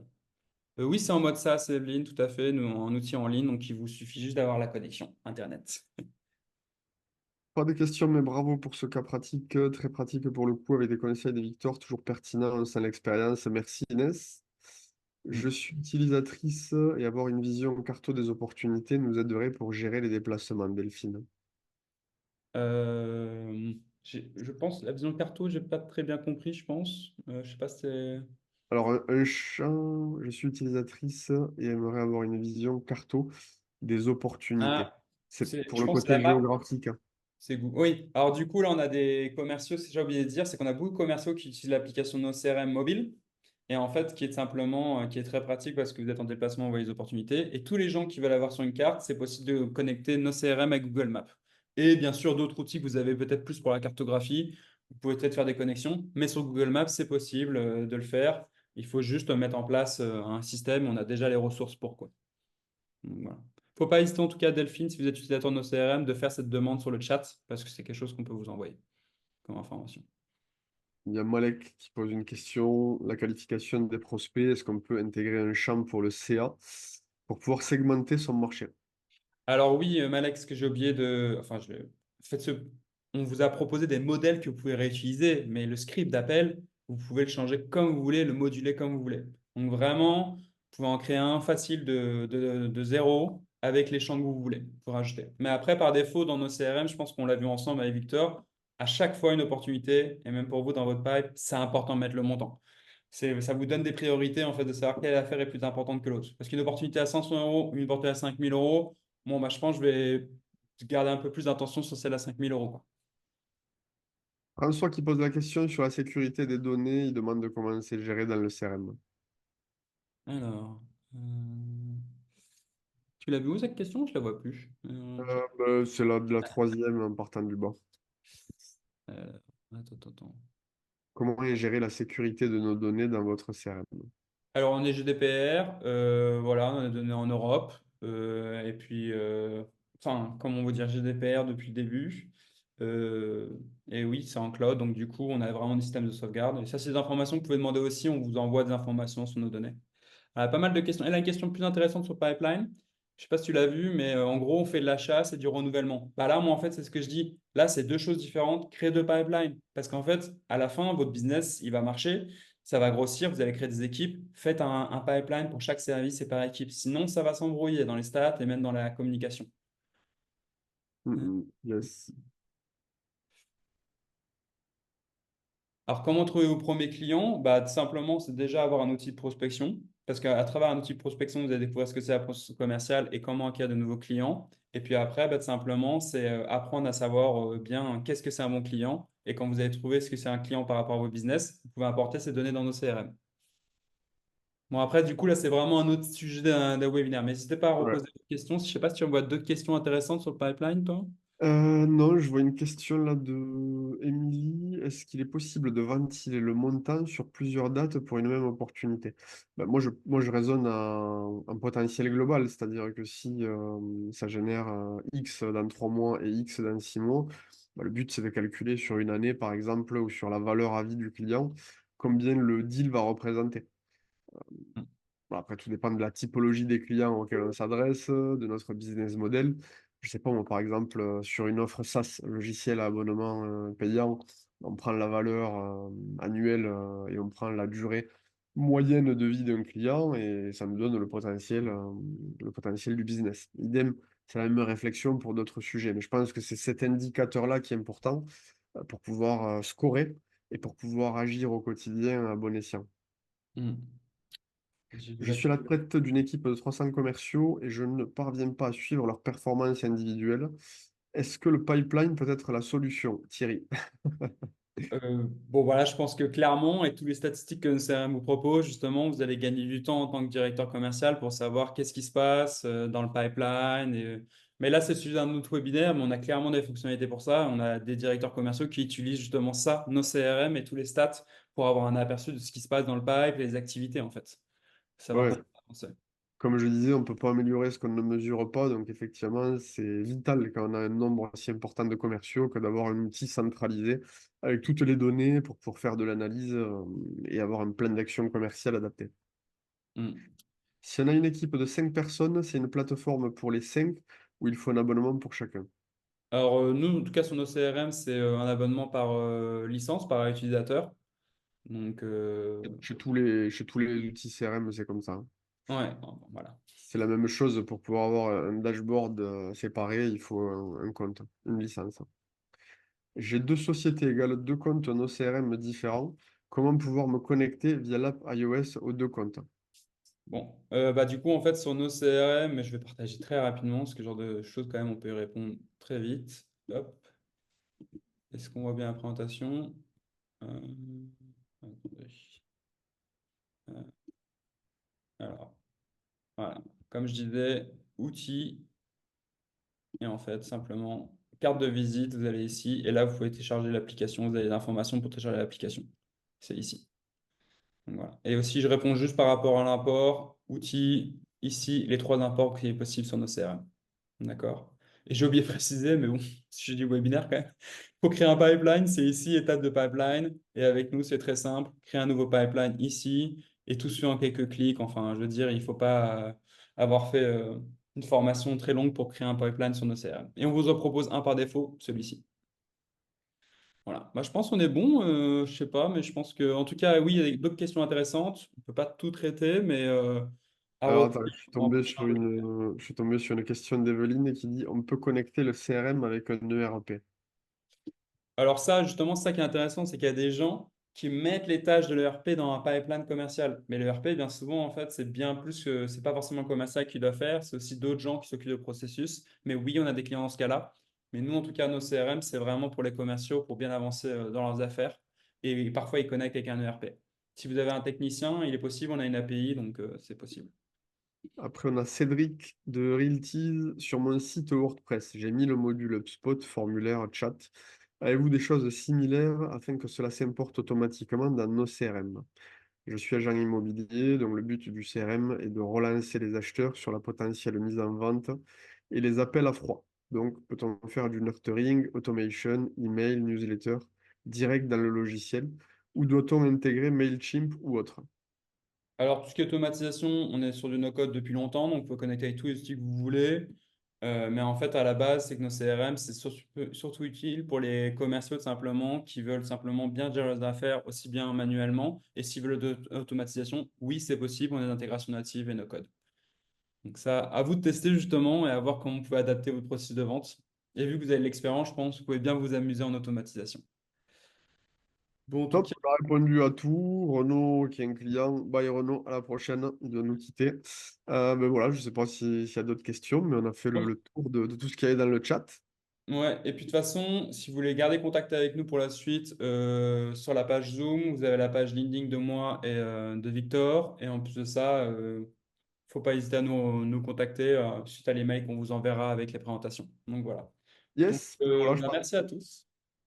Oui, c'est en mode SaaS, Evelyne, tout à fait. Nous, un outil en ligne, donc il vous suffit juste d'avoir la connexion Internet. Pas de questions, mais bravo pour ce cas pratique, très pratique pour le coup, avec des conseils de Victor, toujours pertinents sans l'expérience. Merci Inès. Je Mm. suis utilisatrice et avoir une vision carto des opportunités nous aiderait pour gérer les déplacements, Delphine. Je pense, la vision carto, j'ai pas très bien compris, je pense. Je sais pas si c'est... Alors, un champ, je suis utilisatrice et aimerais avoir une vision carto des opportunités. Ah, C'est pour je le pense que c'est côté la map. géographique, hein. C'est Google. Oui, alors du coup, là, on a des commerciaux, c'est j'ai oublié de dire, c'est qu'on a beaucoup de commerciaux qui utilisent l'application de nos CRM mobile. Et en fait, qui est simplement, qui est très pratique parce que vous êtes en déplacement, vous voyez les opportunités. Et tous les gens qui veulent avoir sur une carte, c'est possible de connecter nos CRM avec Google Maps. Et bien sûr, d'autres outils que vous avez peut-être plus pour la cartographie. Vous pouvez peut-être faire des connexions, mais sur Google Maps, c'est possible de le faire. Il faut juste mettre en place un système. On a déjà les ressources pour quoi. Donc, voilà. Faut pas hésiter en tout cas, Delphine, si vous êtes utilisateur de nos CRM, de faire cette demande sur le chat parce que c'est quelque chose qu'on peut vous envoyer comme information. Il y a Malek qui pose une question. La qualification des prospects, est-ce qu'on peut intégrer un champ pour le CA pour pouvoir segmenter son marché? Alors oui, Malek, ce que j'ai oublié de... Enfin, faites on vous a proposé des modèles que vous pouvez réutiliser, mais le script d'appel, vous pouvez le changer comme vous voulez, le moduler comme vous voulez. Donc vraiment, pouvez en créer un facile de zéro avec les champs que vous voulez pour rajouter. Mais après, par défaut, dans nos CRM, je pense qu'on l'a vu ensemble avec Victor, à chaque fois une opportunité, et même pour vous dans votre pipe, c'est important de mettre le montant. Ça vous donne des priorités en fait de savoir quelle affaire est plus importante que l'autre. Parce qu'une opportunité à 500 euros, une opportunité à 5000 euros, bon, bah, je pense que je vais garder un peu plus d'attention sur celle à 5000 euros, quoi. François qui pose la question sur la sécurité des données, il demande de comment c'est géré dans le CRM. Alors, tu l'as vu où cette question? Je la vois plus. C'est la troisième en partant du bas. Euh, attends. Comment est gérée la sécurité de nos données dans votre CRM? Alors, on est GDPR, voilà, on est donné en Europe. Et puis, enfin, comment on veut dire GDPR depuis le début. Euh, et oui, c'est en cloud, donc du coup, on a vraiment des systèmes de sauvegarde. Et ça, c'est des informations que vous pouvez demander aussi, on vous envoie des informations sur nos données. Pas mal de questions. Elle a une question plus intéressante sur Pipeline. Je sais pas si tu l'as vu, mais en gros, on fait de l'achat, c'est du renouvellement. Bah là, moi, en fait, c'est ce que je dis. Là, c'est deux choses différentes. Créer deux pipelines. Parce qu'en fait, à la fin, votre business, il va marcher, ça va grossir, vous allez créer des équipes. Faites un pipeline pour chaque service et par équipe. Sinon, ça va s'embrouiller dans les stats et même dans la communication. Yes. Alors, comment trouver vos premiers clients? Bah, tout simplement, c'est déjà avoir un outil de prospection. Parce qu'à travers un outil de prospection, vous allez découvrir ce que c'est la prospection commerciale et comment acquérir de nouveaux clients. Et puis après, bah, tout simplement, c'est apprendre à savoir bien qu'est-ce que c'est un bon client. Et quand vous avez trouvé ce que c'est un client par rapport à vos business, vous pouvez importer ces données dans nos CRM. Bon, après, du coup, là, c'est vraiment un autre sujet d'un webinaire. Mais n'hésitez pas à Ouais. reposer des questions. Je ne sais pas si tu envoies d'autres questions intéressantes sur le pipeline, toi. Non, je vois une question là de Émilie. Est-ce qu'il est possible de ventiler le montant sur plusieurs dates pour une même opportunité? Ben, moi, je raisonne en potentiel global, c'est-à-dire que si ça génère X dans 3 mois et X dans 6 mois, ben, le but c'est de calculer sur une année, par exemple, ou sur la valeur à vie du client, combien le deal va représenter. Bon, après, tout dépend de la typologie des clients auxquels on s'adresse, de notre business model. Je sais pas, moi, par exemple, sur une offre SaaS, logiciel à abonnement payant, on prend la valeur annuelle et on prend la durée moyenne de vie d'un client et ça nous donne le potentiel du business. Idem, c'est la même réflexion pour d'autres sujets. Mais je pense que c'est cet indicateur-là qui est important pour pouvoir scorer et pour pouvoir agir au quotidien à bon escient. Hmm. Je suis à la tête d'une équipe de 300 commerciaux et je ne parviens pas à suivre leurs performances individuelles. Est-ce que le pipeline peut être la solution, Thierry? Bon, voilà, je pense que clairement, avec toutes les statistiques que le CRM vous propose, justement, vous allez gagner du temps en tant que directeur commercial pour savoir qu'est-ce qui se passe dans le pipeline. Mais là, c'est le sujet d'un autre webinaire, mais on a clairement des fonctionnalités pour ça. On a des directeurs commerciaux qui utilisent justement ça, nos CRM et tous les stats pour avoir un aperçu de ce qui se passe dans le pipe et les activités, en fait. Savoir Ouais, comment avancer. comme je disais, on ne peut pas améliorer ce qu'on ne mesure pas. Donc effectivement, c'est vital quand on a un nombre aussi important de commerciaux que d'avoir un outil centralisé avec toutes les données pour faire de l'analyse et avoir un plan d'action commercial adapté. Hmm. Si on a une équipe de 5 personnes, c'est une plateforme pour les 5 où il faut un abonnement pour chacun. Alors, nous, en tout cas, sur nos CRM, c'est un abonnement par licence, par utilisateur. Donc, Chez tous les outils CRM, c'est comme ça, hein. ouais, bon, voilà. C'est la même chose pour pouvoir avoir un dashboard séparé, il faut un compte, une licence. J'ai deux sociétés égales deux comptes nos CRM différents. Comment pouvoir me connecter via l'app iOS aux deux comptes? Bon, bah, du coup, en fait, sur nos CRM, mais je vais partager très rapidement, parce que ce genre de choses, quand même, on peut y répondre très vite. Hop, est-ce qu'on voit bien la présentation? Attendez. Euh, alors, voilà. Comme je disais, outils, et en fait, simplement, carte de visite, vous allez ici, et là, vous pouvez télécharger l'application, vous avez l'information pour télécharger l'application. C'est ici. Donc, voilà. Et aussi, je réponds juste par rapport à l'import, outils, ici, les trois imports qui est possible sur nos CRM. D'accord. Et j'ai oublié de préciser, mais bon, si j'ai du webinaire quand même. Il faut créer un pipeline, c'est ici, étape de pipeline. Et avec nous, c'est très simple. Créer un nouveau pipeline ici, et tout se fait en quelques clics. Enfin, je veux dire, il ne faut pas avoir fait une formation très longue pour créer un pipeline sur nos CRM. Et on vous en propose un par défaut, celui-ci. Voilà. Bah, je pense qu'on est bon. Je sais pas, mais je pense que, en tout cas, oui, il y a d'autres questions intéressantes. On ne peut pas tout traiter, mais Alors arobase attends, grand-. je suis tombé sur une question d'Evelyne qui dit on peut connecter le CRM avec un ERP. Alors ça, justement, c'est ça qui est intéressant, c'est qu'il y a des gens qui mettent les tâches de l'ERP dans un pipeline commercial. Mais l'ERP, bien souvent, en fait, c'est bien plus que, c'est pas forcément le commercial qui doit faire, c'est aussi d'autres gens qui s'occupent du processus. Mais oui, on a des clients dans ce cas-là. Mais nous, en tout cas, nos CRM, c'est vraiment pour les commerciaux, pour bien avancer dans leurs affaires. Et parfois, ils connectent avec un ERP. Si vous avez un technicien, il est possible, on a une API, donc c'est possible. Après, on a Cédric de Realties sur mon site WordPress. J'ai mis le module HubSpot, formulaire, chat. Avez-vous des choses similaires afin que cela s'importe automatiquement dans nos CRM? Je suis agent immobilier, donc le but du CRM est de relancer les acheteurs sur la potentielle mise en vente et les appels à froid. Donc, peut-on faire du nurturing, automation, email, newsletter direct dans le logiciel ou doit-on intégrer Mailchimp ou autre? Alors, tout ce qui est automatisation, on est sur du no-code depuis longtemps, donc vous pouvez connecter avec tous les outils que vous voulez. Mais en fait, à la base, c'est que nos CRM, c'est surtout utile pour les commerciaux tout simplement qui veulent simplement bien gérer leurs affaires aussi bien manuellement. Et s'ils veulent de l'automatisation, oui, c'est possible, on a d'intégration native et no-code. Donc ça, à vous de tester justement et à voir comment vous pouvez adapter votre processus de vente. Et vu que vous avez de l'expérience, je pense que vous pouvez bien vous amuser en automatisation. Bon, en tout Top, cas, on a répondu à tout. Renaud, qui est un client, bye Renaud, à la prochaine, il doit nous quitter. Ben voilà, je ne sais pas s'il y a d'autres questions, mais on a fait le tour de tout ce qu'il y avait dans le chat. ouais, et puis de toute façon, si vous voulez garder contact avec nous pour la suite, sur la page Zoom, vous avez la page LinkedIn de moi et de Victor. Et en plus de ça, faut pas hésiter à nous contacter suite à l'email qu'on vous enverra avec les présentations. Donc voilà. Donc Yes, ben voilà, je bah, pense merci à tous.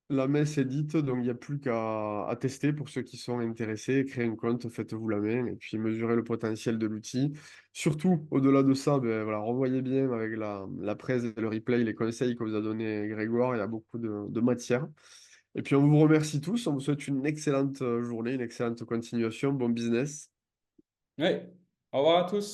la messe est dite, donc il n'y a plus qu'à tester pour ceux qui sont intéressés. Créez un compte, faites-vous la main et puis mesurez le potentiel de l'outil. Surtout, au-delà de ça, ben, voilà, revoyez bien avec la presse et le replay les conseils que vous a donné Grégoire. Il y a beaucoup de matière. Et puis, on vous remercie tous. On vous souhaite une excellente journée, une excellente continuation. Bon business. Ouais. Au revoir à tous.